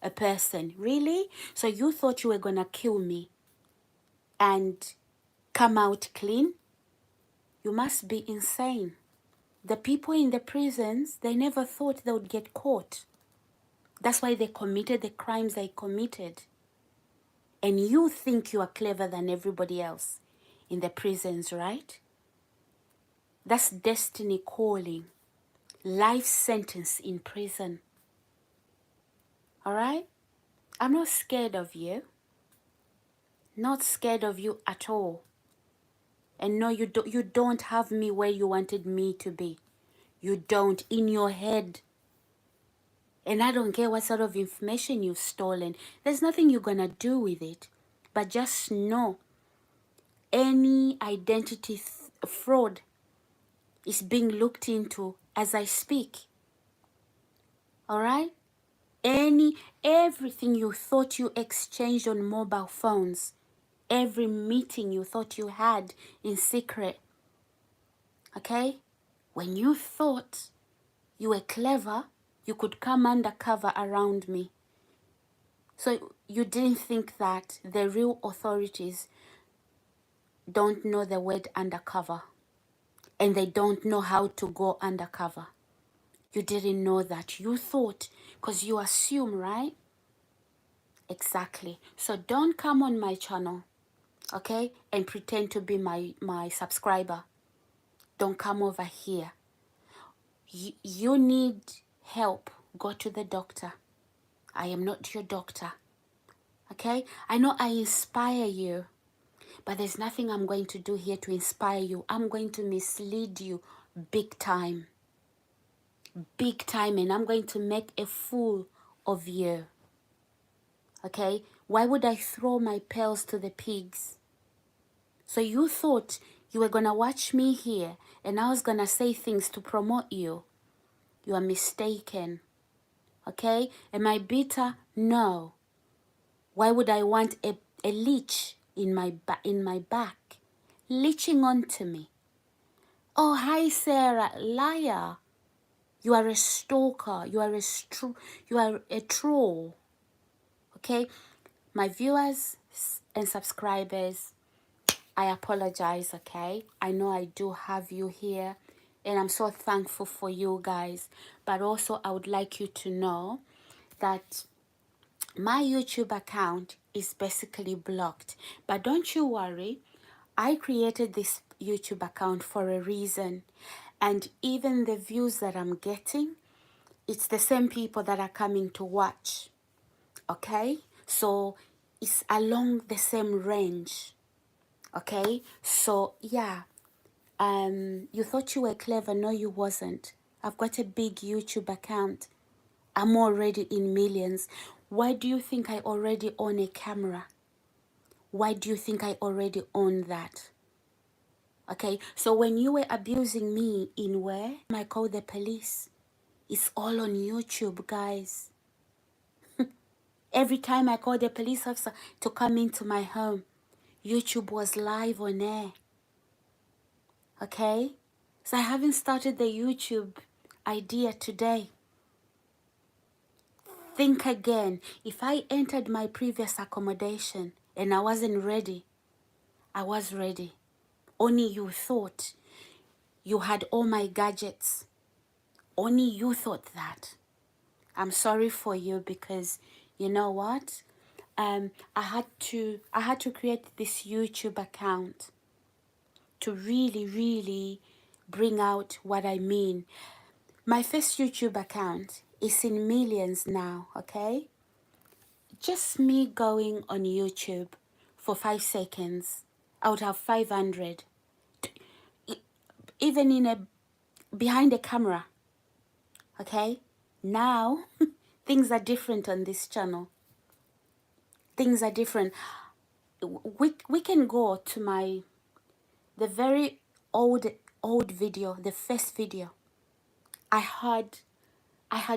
a person. Really? So you thought you were going to kill me and come out clean? You must be insane. The people in the prisons, they never thought they would get caught. That's why they committed the crimes they committed. And you think you are clever than everybody else in the prisons, right? That's destiny calling. Life sentence in prison. All right? I'm not scared of you. Not scared of you at all. And no, you don't have me where you wanted me to be. You don't, in your head. And I don't care what sort of information you've stolen. There's nothing you're gonna do with it. But just know, any identity fraud is being looked into as I speak. All right? Everything you thought you exchanged on mobile phones every meeting you thought you had in secret, okay? When you thought you were clever, you could come undercover around me. So you didn't think that the real authorities don't know the word undercover, and they don't know how to go undercover. You didn't know that. You thought, because you assume, right? Exactly. So don't come on my channel, okay, and pretend to be my subscriber. Don't come over here. You need help. Go to the doctor. I am not your doctor, okay? I know I inspire you, but there's nothing I'm going to do here to inspire you. I'm going to mislead you big time. Big time, and I'm going to make a fool of you, okay? Why would I throw my pearls to the pigs? So you thought you were going to watch me here and I was going to say things to promote you. You are mistaken, okay? Am I bitter? No. Why would I want a leech in my back, leeching onto me? Oh, hi, Sarah. Liar. You are a stalker. You are a troll. Okay? My viewers and subscribers, I apologize, okay? I know I do have you here, and I'm so thankful for you guys. But also, I would like you to know that my YouTube account is basically blocked. But don't you worry. I created this YouTube account for a reason. And even the views that I'm getting, it's the same people that are coming to watch. Okay? So it's along the same range. Okay? So yeah. You thought you were clever. No, you wasn't. I've got a big YouTube account. I'm already in millions. Why do you think I already own a camera? Why do you think I already own that? Okay, so when you were abusing me in where? I called the police. It's all on YouTube, guys. Every time I called the police officer to come into my home, YouTube was live on air. Okay? So I haven't started the YouTube idea today. Think again. If I entered my previous accommodation and I wasn't ready, I was ready. Only you thought you had all my gadgets. Only you thought that. I'm sorry for you, because you know what? I had to create this YouTube account to really bring out what I mean. My first YouTube account is in millions now, okay? Just me going on YouTube for 5 seconds, I would have 500. Even in behind the camera, okay? Now, things are different on this channel. Things are different. We can go to the very old video, the first video. I had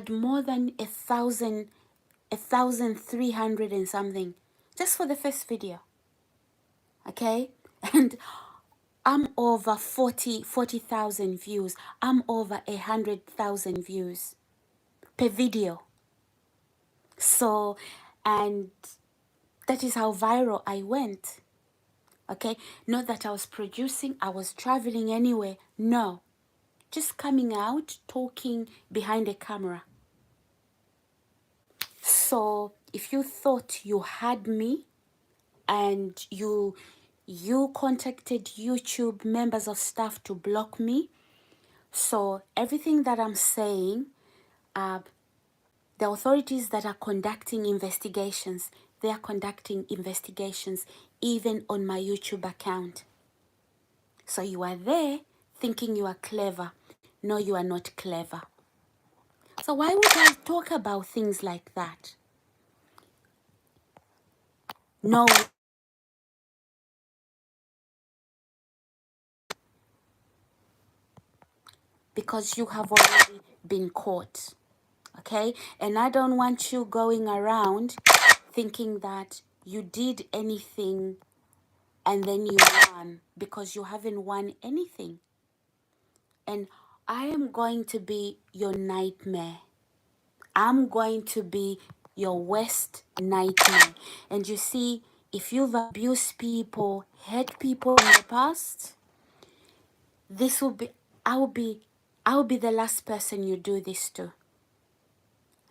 more than 1,300 and something just for the first video, okay? And I'm over 40,000 views. I'm over 100,000 views per video. So, and that is how viral I went. Okay, not that I was producing, I was traveling anywhere. No, just coming out, talking behind a camera. So if you thought you had me and you contacted YouTube members of staff to block me, so everything that I'm saying, the authorities that are conducting investigations, they are conducting investigations even on my YouTube account. So you are there thinking you are clever. No, you are not clever. So why would I talk about things like that? No, because you have already been caught. Okay? And I don't want you going around thinking that you did anything and then you run because you haven't won anything. And I am going to be your nightmare. I'm going to be your worst nightmare. And you see, if you've abused people, hurt people in the past, this will be, I will be the last person you do this to.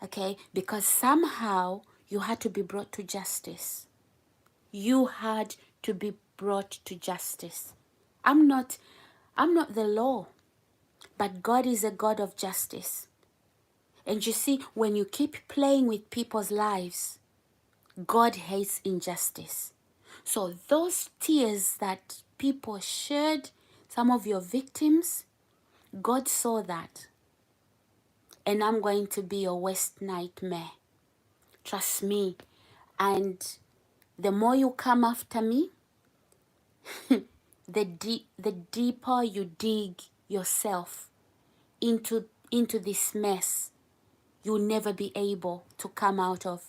Okay? Because somehow you had to be brought to justice. You had to be brought to justice. I'm not the law, but God is a God of justice. And you see, when you keep playing with people's lives, God hates injustice. So those tears that people shed, some of your victims, God saw that. And I'm going to be your worst nightmare. Trust me. And the more you come after me, the deeper you dig yourself into this mess you'll never be able to come out of.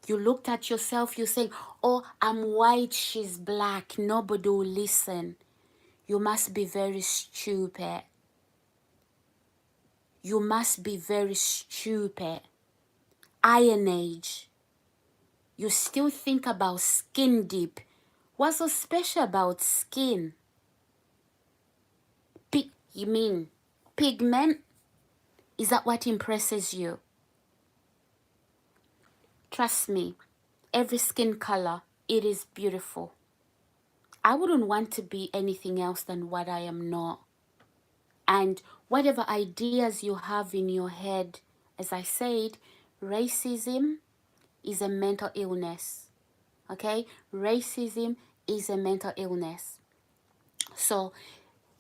You looked at yourself, you say, oh, I'm white, she's black, nobody will listen. You must be very stupid. You must be very stupid. Iron Age. You still think about skin deep. What's so special about skin? You mean pigment? Is that what impresses you? Trust me, every skin color, it is beautiful. I wouldn't want to be anything else than what I am not. And whatever ideas you have in your head, as I said, racism is a mental illness. Okay? Racism is a mental illness. So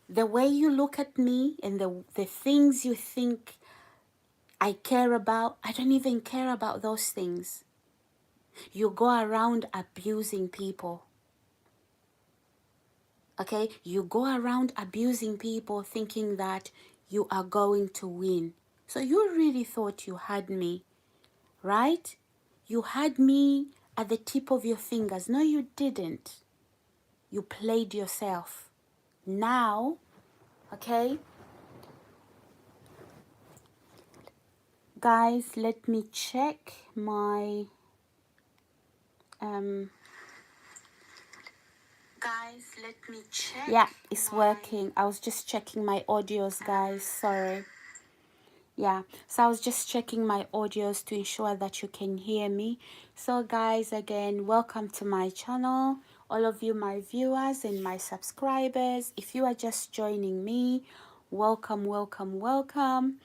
the way you look at me and the things you think I care about, I don't even care about those things. You go around abusing people. Okay? You go around abusing people thinking that you are going to win. So you really thought you had me, right? You had me at the tip of your fingers. No, you didn't. You played yourself. Now, okay? Guys, let me check my guys, let me check. Yeah, it's working. I was just checking my audios, guys. Sorry. Yeah, so I was just checking my audios to ensure that you can hear me. So guys, again, welcome to my channel. All of you, my viewers and my subscribers. If you are just joining me, welcome, welcome, welcome.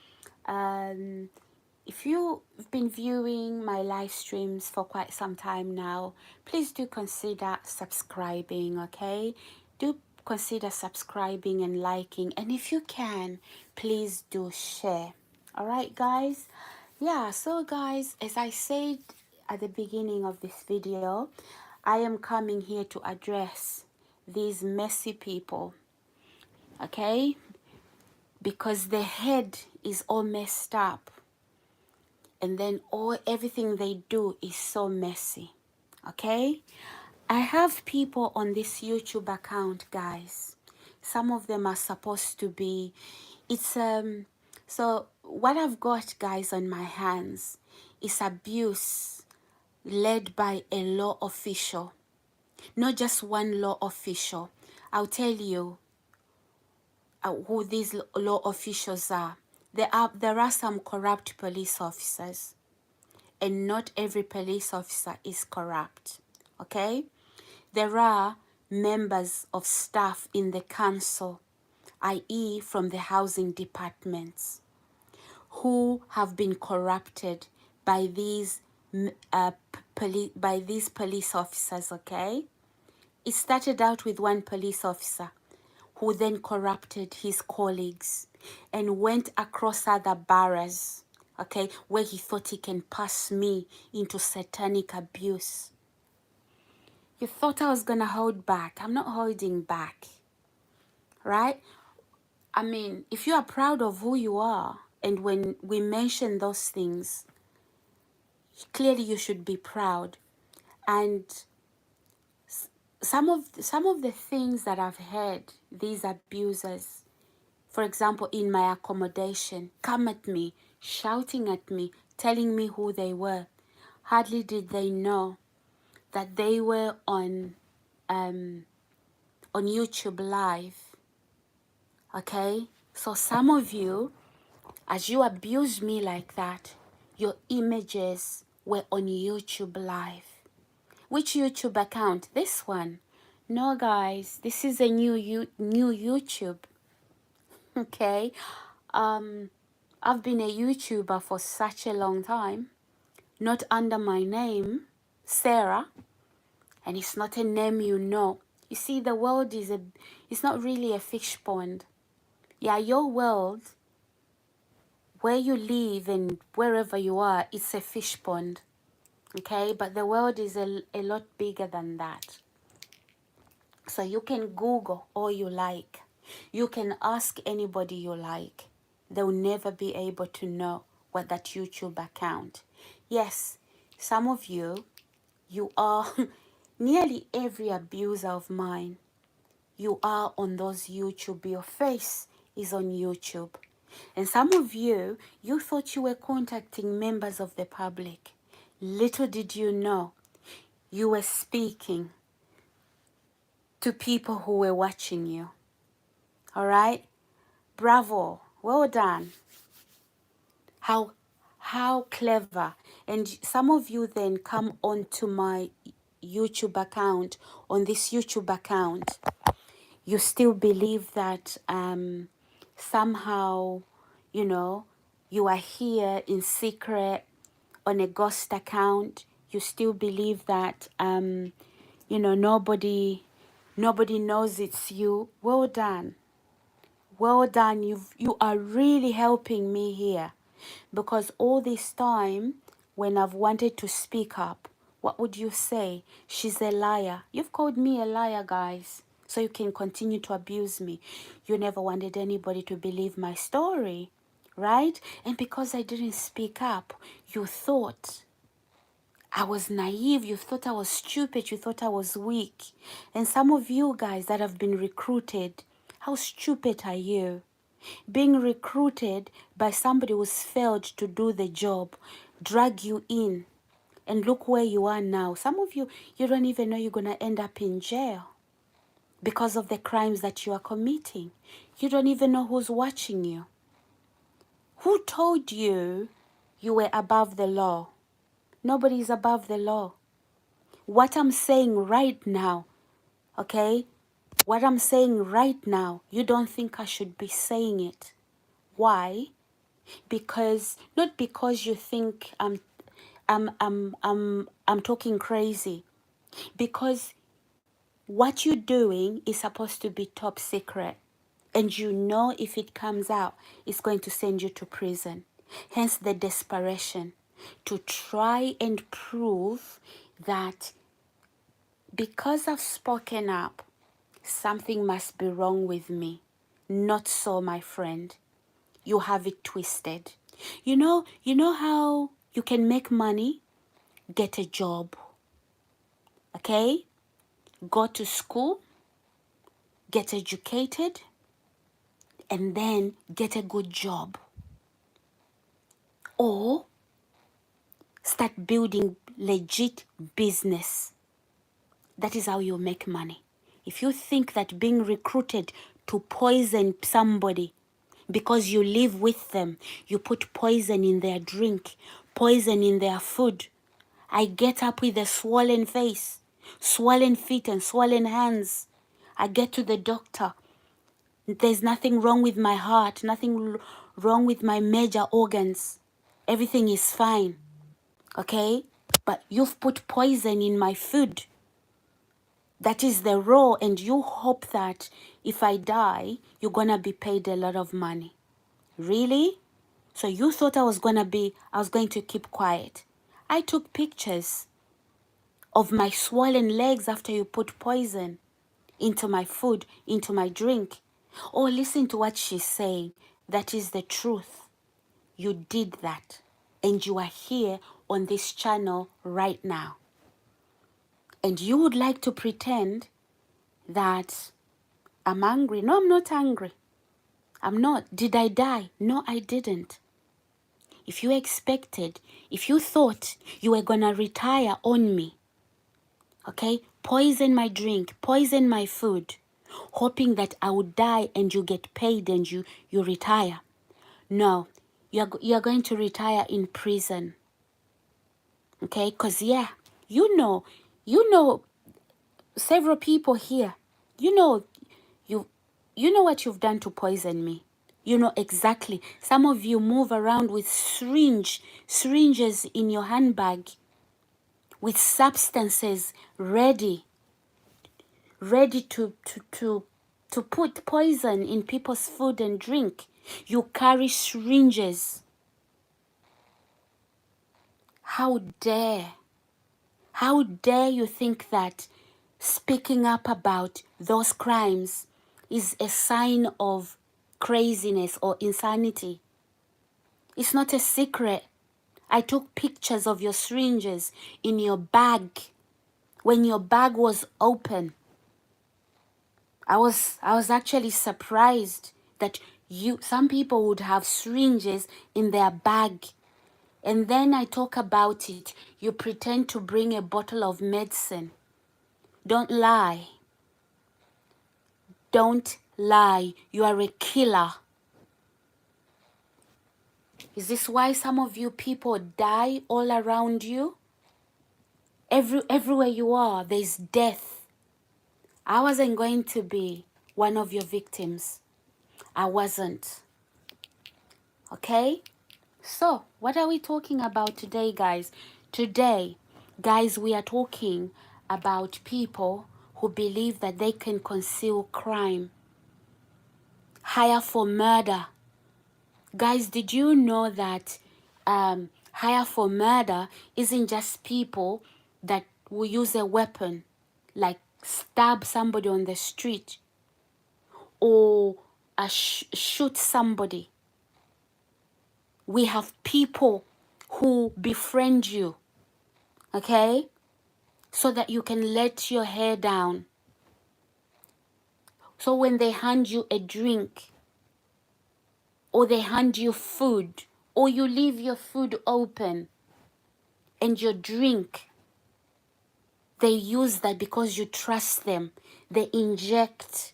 If you've been viewing my live streams for quite some time now, please do consider subscribing, okay? Do consider subscribing and liking. And if you can, please do share. All right, guys? Yeah, so guys, as I said at the beginning of this video, I am coming here to address these messy people, okay? Because their head is all messed up. And then everything they do is so messy. Okay? I have people on this YouTube account, guys. Some of them are supposed to be, so what I've got, guys, on my hands is abuse led by a law official. Not just one law official. I'll tell you who these law officials are. There are some corrupt police officers. And not every police officer is corrupt, okay? There are members of staff in the council, i.e. from the housing departments, who have been corrupted by these police officers, okay? It started out with one police officer who then corrupted his colleagues and went across other boroughs, okay, where he thought he can pass me into satanic abuse. You thought I was going to hold back. I'm not holding back, right? I mean, if you are proud of who you are, and when we mention those things, clearly you should be proud. And some of the things that I've heard these abusers, for example, in my accommodation, come at me, shouting at me, telling me who they were. Hardly did they know that they were on YouTube Live. Okay? So some of you, as you abused me like that, your images were on YouTube Live. Which YouTube account? This one. No, guys, this is a new YouTube. Okay? I've been a YouTuber for such a long time, not under my name, Sarah, and it's not a name you know. You see, the world it's not really a fish pond. Yeah, your world, where you live and wherever you are, it's a fish pond. Okay, but the world is a lot bigger than that. So you can Google all you like. You can ask anybody you like. They'll never be able to know what that YouTube account. Yes, some of you, you are nearly every abuser of mine. You are on those YouTube. Your face is on YouTube. And some of you, you thought you were contacting members of the public. Little did you know, you were speaking to people who were watching you. All right? Bravo. Well done. How clever. And some of you then come onto my YouTube account, on this YouTube account. You still believe that somehow, you know, you are here in secret on a ghost account. You still believe that, you know, nobody knows it's you. Well done. Well done. You are really helping me here, because all this time when I've wanted to speak up, what would you say? She's a liar. You've called me a liar, guys, so you can continue to abuse me. You never wanted anybody to believe my story, right? And because I didn't speak up, you thought I was naive, you thought I was stupid, you thought I was weak. And some of you guys that have been recruited, how stupid are you? Being recruited by somebody who's failed to do the job, drag you in, and look where you are now. Some of you, you don't even know you're going to end up in jail because of the crimes that you are committing. You don't even know who's watching you. Who told you you were above the law? Nobody is above the law. What I'm saying right now, okay? What I'm saying right now, you don't think I should be saying it. Why? Because not because you think I'm talking crazy. Because what you're doing is supposed to be top secret. And you know if it comes out, it's going to send you to prison. Hence the desperation to try and prove that because I've spoken up, something must be wrong with me. Not so, my friend. You have it twisted. You know how you can make money? Get a job. Okay? Go to school, get educated, and then get a good job. Or start building legit business. That is how you make money. If you think that being recruited to poison somebody because you live with them, you put poison in their drink, poison in their food. I get up with a swollen face, swollen feet and swollen hands. I get to the doctor. There's nothing wrong with my heart, nothing wrong with my major organs. Everything is fine, okay? But you've put poison in my food. That is the raw, and you hope that if I die, you're gonna be paid a lot of money. Really? So you thought I was going to keep quiet. I took pictures of my swollen legs after you put poison into my food, into my drink. Oh, listen to what she's saying. That is the truth. You did that. And you are here on this channel right now. And you would like to pretend that I'm angry. No, I'm not angry. I'm not. Did I die? No, I didn't. If you expected, if you thought you were gonna retire on me, okay, poison my drink, poison my food, hoping that I would die and you get paid and you retire. No, you're going to retire in prison. Okay, because yeah, you know several people here, you know you know what you've done to poison me. You know exactly. Some of you move around with syringes in your handbag with substances ready to put poison in people's food and drink. You carry syringes. How dare you think that speaking up about those crimes is a sign of craziness or insanity? It's not a secret. I took pictures of your syringes in your bag when your bag was open. I was actually surprised that some people would have syringes in their bag. And then I talk about it. You pretend to bring a bottle of medicine. Don't lie. Don't lie. You are a killer. Is this why some of you people die all around you? Everywhere you are, there's death. I wasn't going to be one of your victims. I wasn't. Okay? So, what are we talking about today, guys? Today, guys, we are talking about people who believe that they can conceal crime, hire for murder. Guys, did you know that hire for murder isn't just people that will use a weapon, like stab somebody on the street or shoot somebody? We have people who befriend you, okay? So that you can let your hair down. So when they hand you a drink, or they hand you food, or you leave your food open and your drink, they use that because you trust them. They inject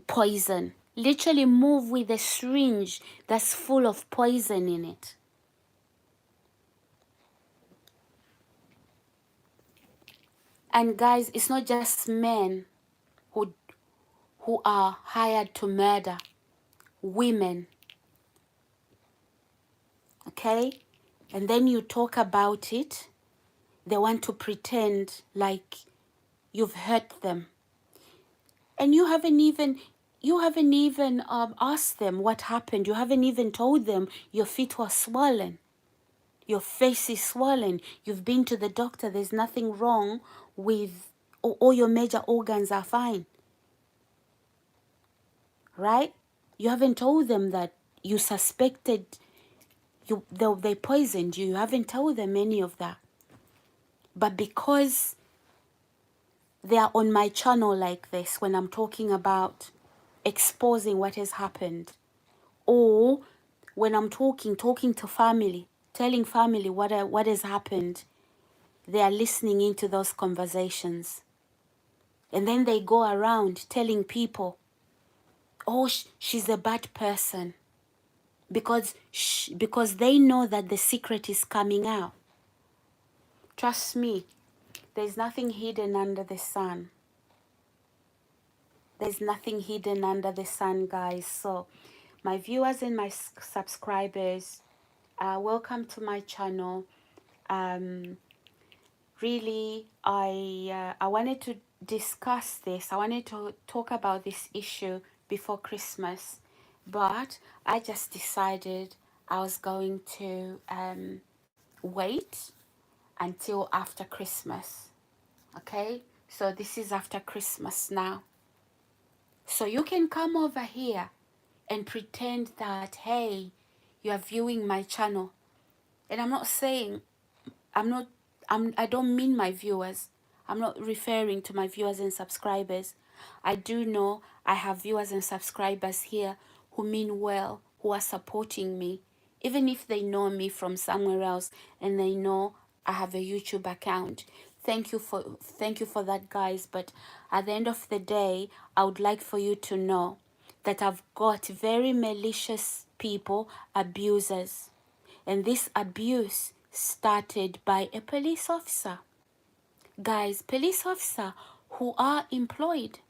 poison. Literally move with a syringe that's full of poison in it. And guys, it's not just men who are hired to murder. Women. Okay? And then you talk about it. They want to pretend like you've hurt them. And you haven't even asked them what happened. You haven't even told them your feet were swollen. Your face is swollen. You've been to the doctor. There's nothing wrong with, all your major organs are fine. Right? You haven't told them that you suspected they poisoned you. You haven't told them any of that. But because they are on my channel like this, when I'm talking about exposing what has happened, or when I'm talking to family, telling family what has happened, they are listening into those conversations. And then they go around telling people, oh, she's a bad person, because they know that the secret is coming out. Trust me, there's nothing hidden under the sun. There's nothing hidden under the sun, guys. So my viewers and my subscribers, welcome to my channel. Really, I wanted to discuss this. I wanted to talk about this issue before Christmas, but I just decided I was going to wait until after Christmas. Okay, so this is after Christmas now. So you can come over here and pretend that, hey, you are viewing my channel. And I'm not saying, I'm I don't mean my viewers. I'm not referring to my viewers and subscribers. I do know I have viewers and subscribers here who mean well, who are supporting me, even if they know me from somewhere else and they know I have a YouTube account. Thank you for that, guys. But at the end of the day, I would like for you to know that I've got very malicious people, abusers. And this abuse started by a police officer. Guys, police officer who are employed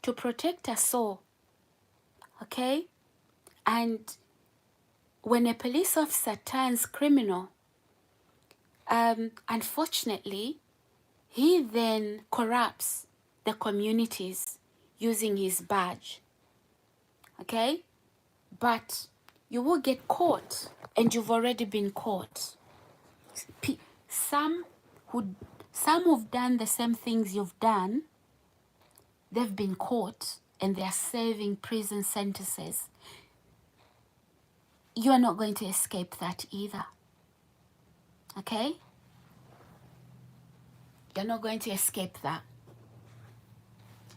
to protect us all. Okay? And when a police officer turns criminal, unfortunately, he then corrupts the communities using his badge. Okay? But you will get caught, and you've already been caught. Some who've done the same things you've done, they've been caught and they're serving prison sentences. You are not going to escape that either. Okay? You're not going to escape that.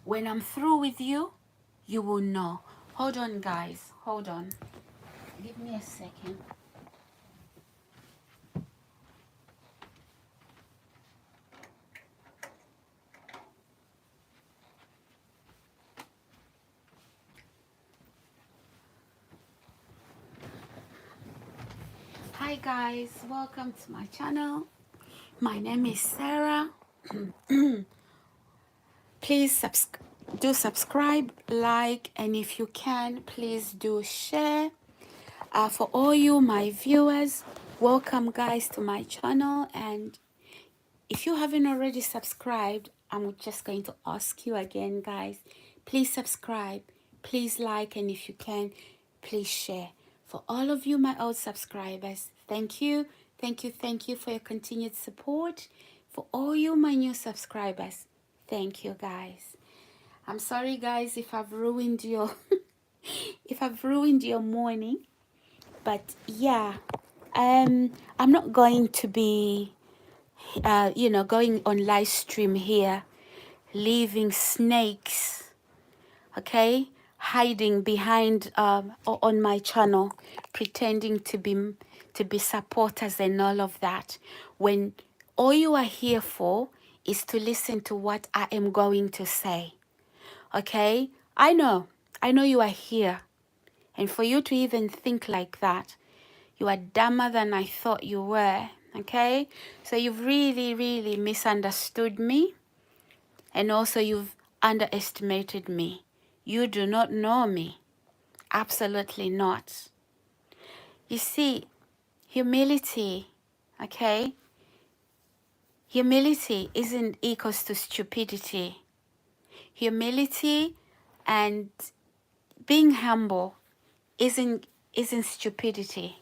When I'm through with you, you will know. Hold on, guys. Hold on. Give me a second. Hi guys, welcome to my channel. My name is Sarah. Please do subscribe, like, and if you can, please do share. For all you, my viewers, welcome guys to my channel. And if you haven't already subscribed, I'm just going to ask you again, guys. Please subscribe, please like, and if you can, please share. For all of you, my old subscribers, thank you, thank you, thank you for your continued support. For all you, my new subscribers, thank you, guys. I'm sorry, guys, if I've ruined your if I've ruined your morning, but yeah, I'm not going to be going on live stream here, leaving snakes, okay, hiding behind on my channel, pretending to be supporters and all of that, when all you are here for is to listen to what I am going to say. Okay, I know you are here, and for you to even think like that, you are dumber than I thought you were. Okay, so you've really misunderstood me, and also you've underestimated me. You do not know me. Absolutely not. You see, humility, okay? Humility isn't equals to stupidity. Humility and being humble isn't stupidity.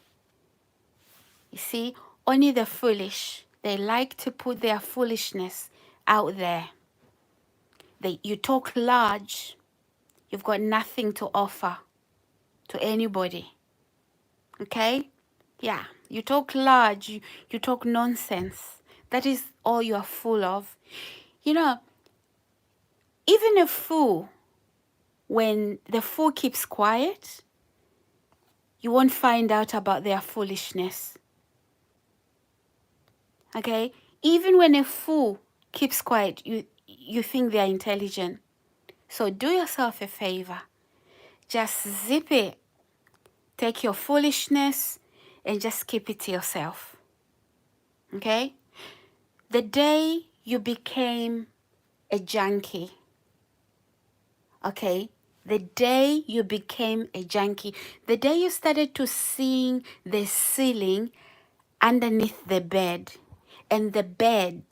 You see, only the foolish, they like to put their foolishness out there. You talk large, you've got nothing to offer to anybody. Okay? Yeah, you talk large, you talk nonsense. That is all you are full of. You know, even a fool, when the fool keeps quiet, you won't find out about their foolishness. Okay? Even when a fool keeps quiet, you think they're intelligent. So do yourself a favor. Just zip it. Take your foolishness and just keep it to yourself. Okay? The day you became a junkie, okay? The day you became a junkie, the day you started to see the ceiling underneath the bed and the bed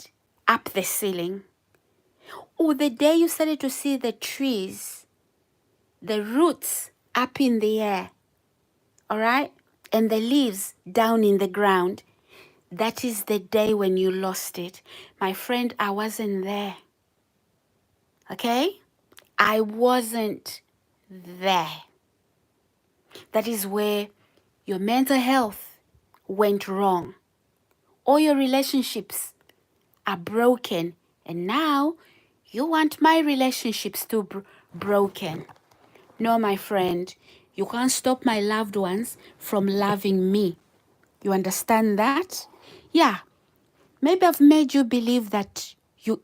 up the ceiling, or the day you started to see the trees, the roots up in the air, all right? And the leaves down in the ground, that is the day when you lost it. My friend, I wasn't there. Okay? I wasn't there. That is where your mental health went wrong. All your relationships are broken. And now you want my relationships to be broken. No, my friend, you can't stop my loved ones from loving me. You understand that? Yeah, maybe I've made you believe that you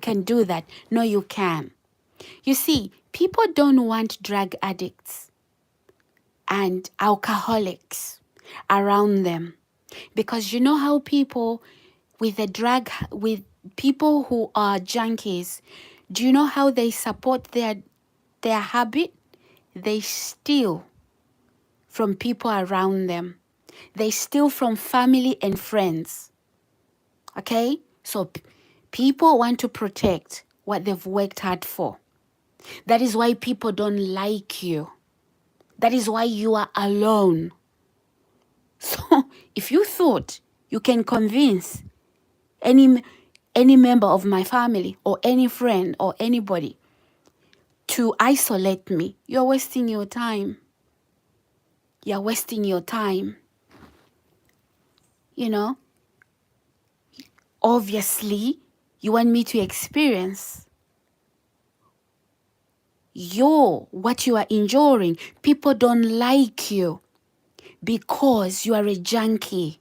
can do that. No, you can. You see, people don't want drug addicts and alcoholics around them, because you know how people with people who are junkies, do you know how they support their habit? They steal from people around them. They steal from family and friends. Okay? So people want to protect what they've worked hard for. That is why people don't like you. That is why you are alone. So if you thought you can convince any member of my family or any friend or anybody to isolate me, you're wasting your time. You're wasting your time. You know, obviously, you want me to experience what you are enduring. People don't like you because you are a junkie.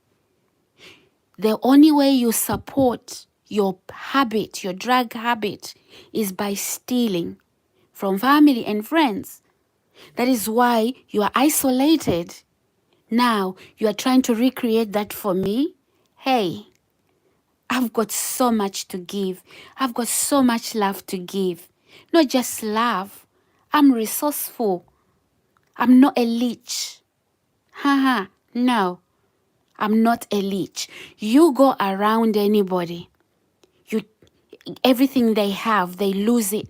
The only way you support your habit, your drug habit, is by stealing from family and friends. That is why you are isolated. Now you are trying to recreate that for me. Hey, I've got so much to give. I've got so much love to give. Not just love. I'm resourceful. I'm not a leech. Haha, no. I'm not a leech. You go around anybody. Everything they have, they lose it.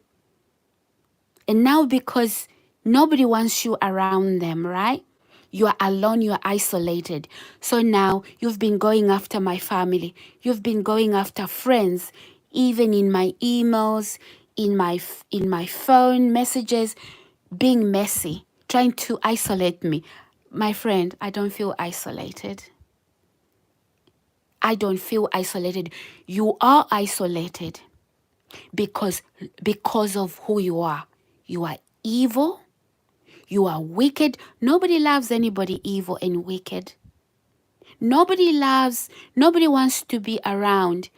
And now because nobody wants you around them, right? You are alone, you are isolated. So now you've been going after my family. You've been going after friends, even in my emails, in my phone messages, being messy, trying to isolate me. My friend, I don't feel isolated. I don't feel isolated. You are isolated because of who you are. You are evil. You are wicked. Nobody loves anybody evil and wicked. Nobody wants to be around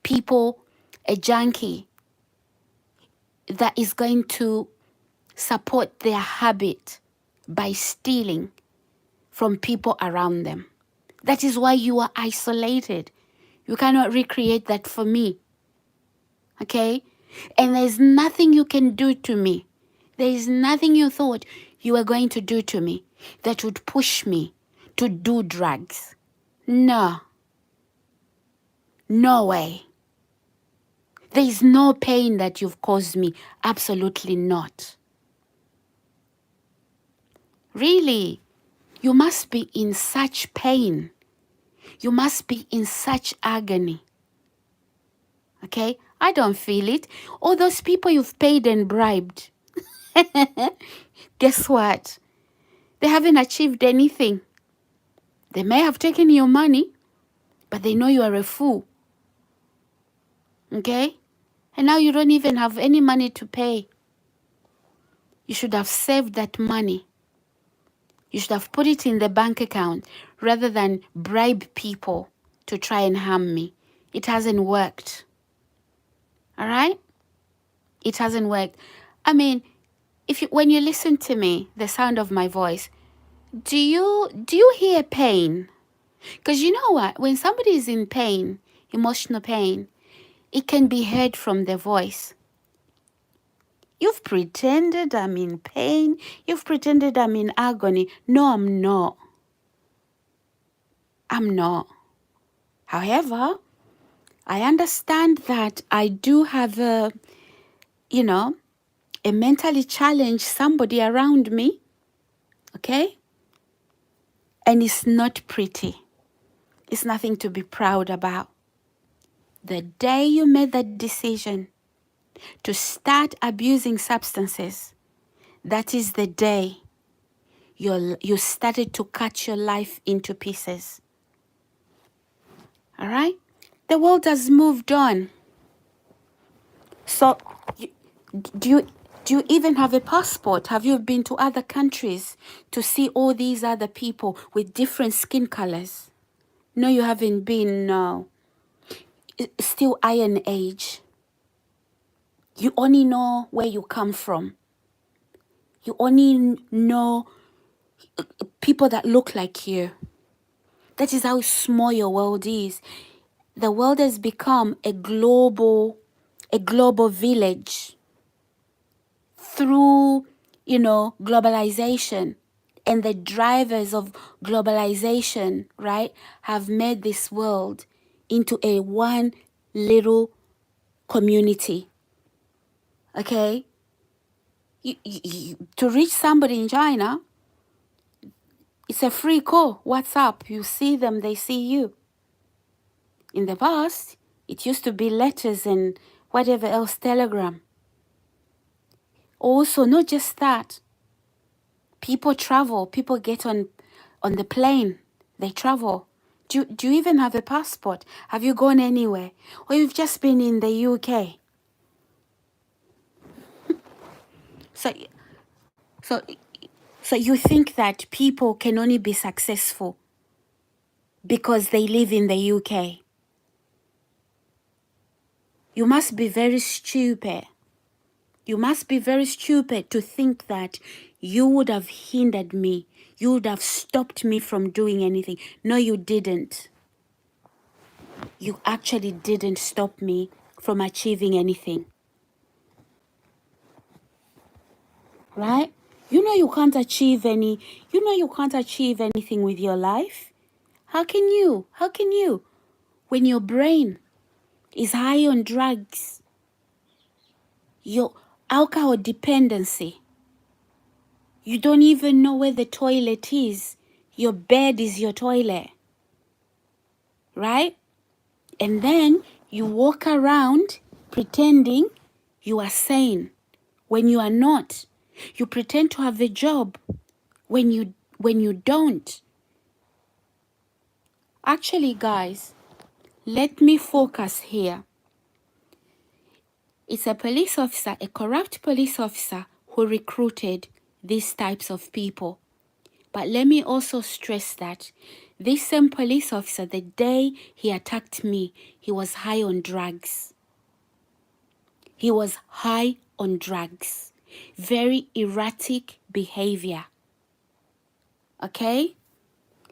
people, a junkie that is going to support their habit by stealing from people around them. That is why you are isolated. You cannot recreate that for me. Okay? And there's nothing you can do to me. There is nothing you thought you were going to do to me that would push me to do drugs. No. No way. There is no pain that you've caused me. Absolutely not. Really, you must be in such pain. You must be in such agony. Okay? I don't feel it. All those people you've paid and bribed. Guess what? They haven't achieved anything. They may have taken your money, but they know you are a fool. Okay? And now you don't even have any money to pay. You should have saved that money. You should have put it in the bank account rather than bribe people to try and harm me. It hasn't worked. All right? It hasn't worked. I mean, when you listen to me, the sound of my voice, do you hear pain? Because you know what? When somebody is in pain, emotional pain, it can be heard from their voice. You've pretended I'm in pain. You've pretended I'm in agony. No, I'm not. I'm not. However, I understand that I do have a mentally challenged somebody around me. Okay? And it's not pretty. It's nothing to be proud about. The day you made that decision to start abusing substances, that is the day you started to cut your life into pieces. All right? The world has moved on. So, you, do you do you even have a passport? Have you been to other countries to see all these other people with different skin colors? No, you haven't been. No, it's still Iron Age. You only know where you come from. You only know people that look like you. That is how small your world is. The world has become a global village through, globalization. And the drivers of globalization, right, have made this world into a one little community. Okay? To reach somebody in China, it's a free call. WhatsApp. You see them, they see you. In the past, it used to be letters and whatever else, telegram. Also, not just that. People travel. People get on the plane. They travel. Do you even have a passport? Have you gone anywhere? Or you've just been in the UK? So, so, so you think that people can only be successful because they live in the UK? You must be very stupid. You must be very stupid to think that you would have hindered me. You would have stopped me from doing anything. No, you didn't. You actually didn't stop me from achieving anything. Right? You know you can't achieve anything with your life. How can you? When your brain is high on drugs, your alcohol dependency, you don't even know where the toilet is. Your bed is your toilet. Right? And then you walk around pretending you are sane when you are not. You pretend to have a job when you don't. Actually, guys, let me focus here. It's a police officer, a corrupt police officer who recruited these types of people. But let me also stress that this same police officer, the day he attacked me, he was high on drugs. He was high on drugs. Very erratic behavior. Okay?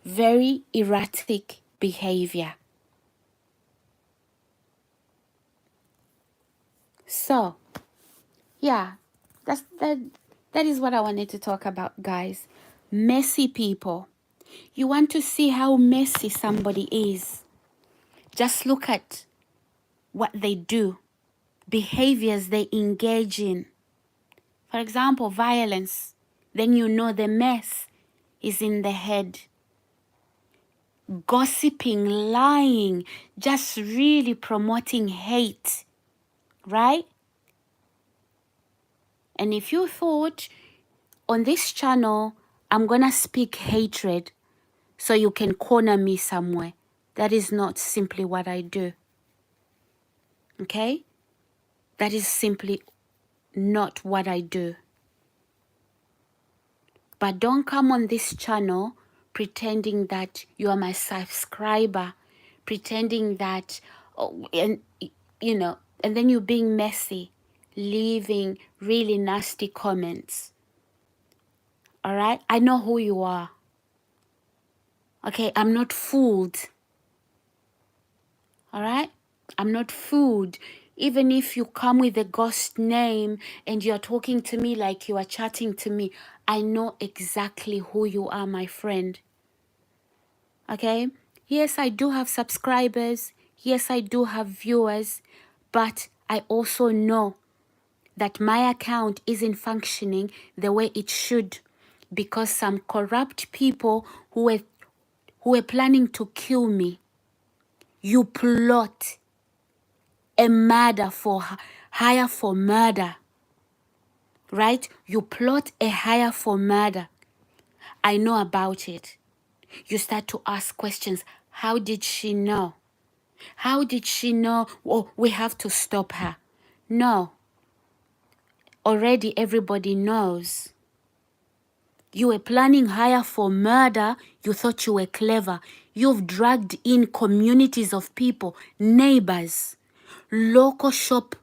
Very erratic behavior. So, yeah, that is what I wanted to talk about, guys. Messy people. You want to see how messy somebody is? Just look at what they do, behaviors they engage in. For example, violence. Then you know the mess is in the head. Gossiping, lying, just really promoting hate, right? And if you thought on this channel, I'm gonna speak hatred so you can corner me somewhere, that is not simply what I do. Okay? That is simply not what I do. But don't come on this channel pretending that you are my subscriber, pretending that, and then you're being messy, leaving really nasty comments. All right? I know who you are. Okay? I'm not fooled. All right? I'm not fooled. Even if you come with a ghost name and you're talking to me like you are chatting to me, I know exactly who you are, my friend. Okay? Yes, I do have subscribers. Yes, I do have viewers. But I also know that my account isn't functioning the way it should because some corrupt people who were planning to kill me. You plot a murder for hire for murder, right? You plot a hire for murder. I know about it. You start to ask questions. How did she know? How did she know, oh, we have to stop her? No, already everybody knows. You were planning hire for murder. You thought you were clever. You've dragged in communities of people, neighbors, local shop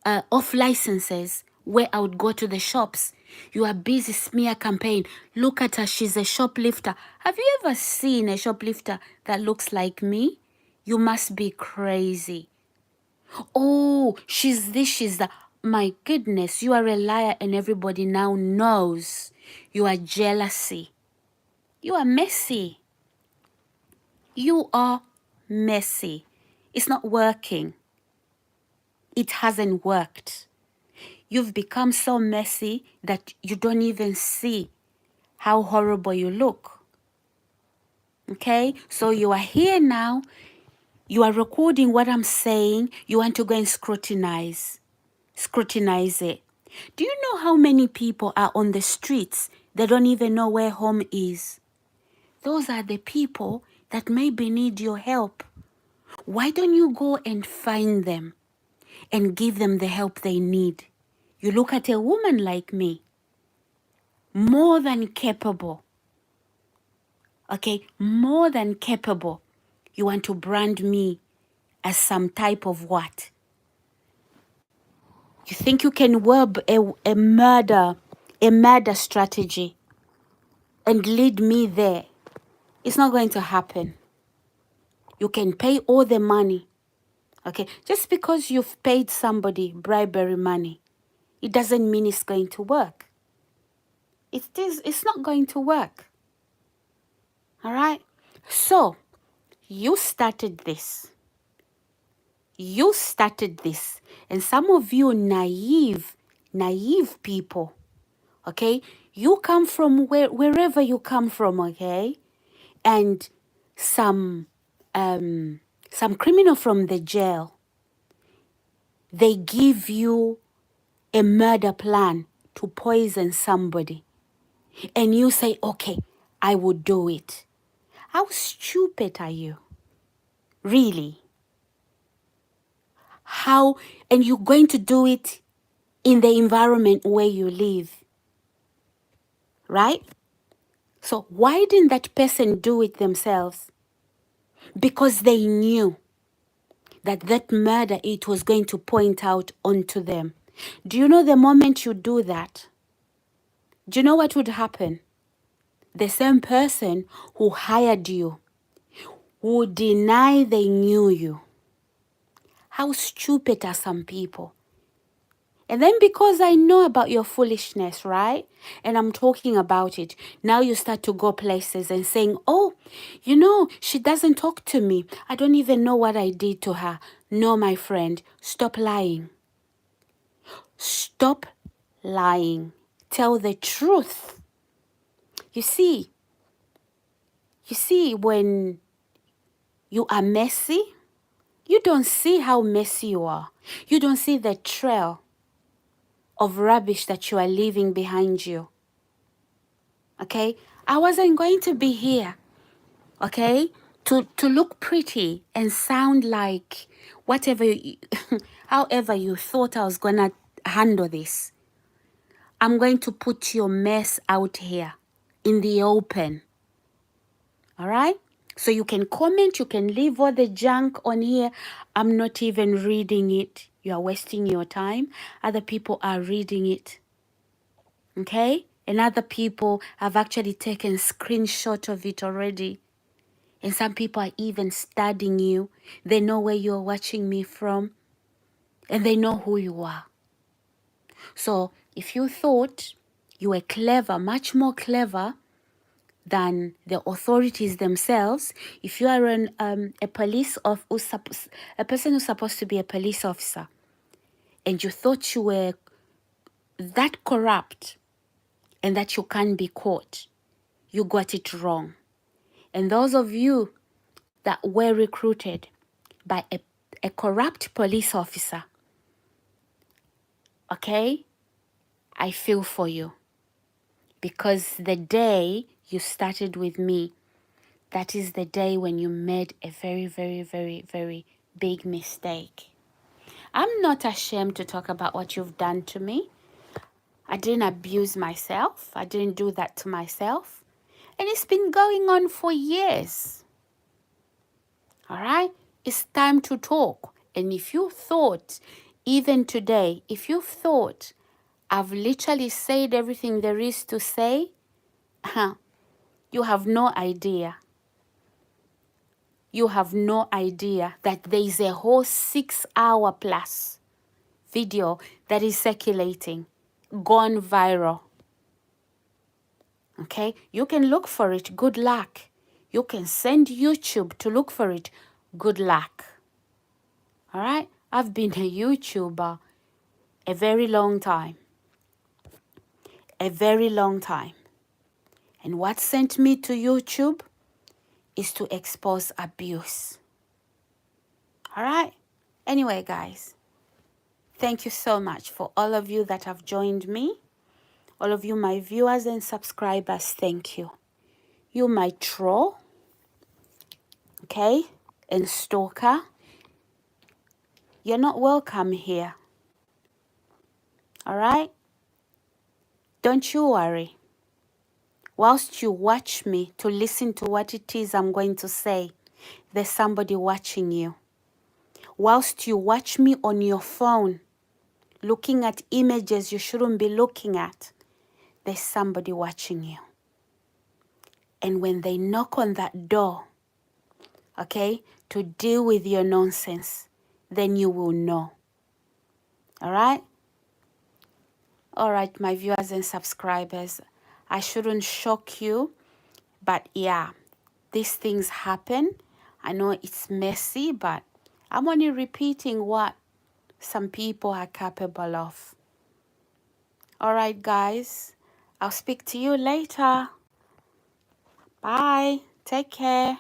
off licenses where I would go to the shops. You are busy smear campaign. Look at her, she's a shoplifter. Have you ever seen a shoplifter that looks like me? You must be crazy. Oh, she's this, she's that. My goodness, you are a liar and everybody now knows. You are jealousy. You are messy. You are messy. It's not working. It hasn't worked. You've become so messy that you don't even see how horrible you look. Okay? So you are here now. You are recording what I'm saying. You want to go and scrutinize it. Do you know how many people are on the streets? They don't even know where home is. Those are the people that maybe need your help. Why don't you go and find them and give them the help they need? You look at a woman like me, more than capable. Okay, more than capable. You want to brand me as some type of what? You think you can web a murder strategy and lead me there? It's not going to happen. You can pay all the money. Okay, just because you've paid somebody bribery money, it doesn't mean it's going to work. It's not going to work. All right? So, you started this. You started this. And some of you naive people, okay? You come from wherever you come from, okay? And some criminal from the jail, they give you a murder plan to poison somebody. And you say, okay, I would do it. How stupid are you? Really? How, and you're going to do it in the environment where you live, right? So why didn't that person do it themselves? Because they knew that murder, it was going to point out onto them. Do you know the moment you do that, do you know what would happen? The same person who hired you would deny they knew you. How stupid are some people? And then because I know about your foolishness, right? And I'm talking about it, now you start to go places and saying, oh, you know, she doesn't talk to me. I don't even know what I did to her. No, my friend, stop lying. Stop lying. Tell the truth. You see, when you are messy, you don't see how messy you are. You don't see the trail of rubbish that you are leaving behind you. Okay? I wasn't going to be here, okay, to look pretty and sound like whatever, however you thought I was going to handle this. I'm going to put your mess out here in the open. All right? So you can comment, you can leave all the junk on here. I'm not even reading it. You are wasting your time. Other people are reading it. Okay? And other people have actually taken screenshot of it already. And some people are even studying you. They know where you're watching me from. And they know who you are. So if you thought you were clever, much more clever than the authorities themselves, if you are a person who's supposed to be a police officer, and you thought you were that corrupt and that you can't be caught, you got it wrong. And those of you that were recruited by a corrupt police officer, okay, I feel for you. Because the day you started with me, that is the day when you made a very, very, very, very big mistake. I'm not ashamed to talk about what you've done to me. I didn't abuse myself. I didn't do that to myself. And it's been going on for years. All right? It's time to talk. And if you thought, even today, if you thought I've literally said everything there is to say, you have no idea. You have no idea that there is a whole 6-hour plus video that is circulating, gone viral. Okay? You can look for it. Good luck. You can send YouTube to look for it. Good luck. All right? I've been a YouTuber a very long time. A very long time. And what sent me to YouTube is to expose abuse. All right? Anyway, guys, thank you so much for all of you that have joined me. All of you, my viewers and subscribers, thank you. You, my troll, okay, and stalker, you're not welcome here. All right? Don't you worry. Whilst you watch me to listen to what it is I'm going to say, there's somebody watching you. Whilst you watch me on your phone, looking at images you shouldn't be looking at, there's somebody watching you. And when they knock on that door, okay, to deal with your nonsense, then you will know. All right? All right, my viewers and subscribers, I shouldn't shock you, but yeah, these things happen. I know it's messy, but I'm only repeating what some people are capable of. All right, guys, I'll speak to you later. Bye. Take care.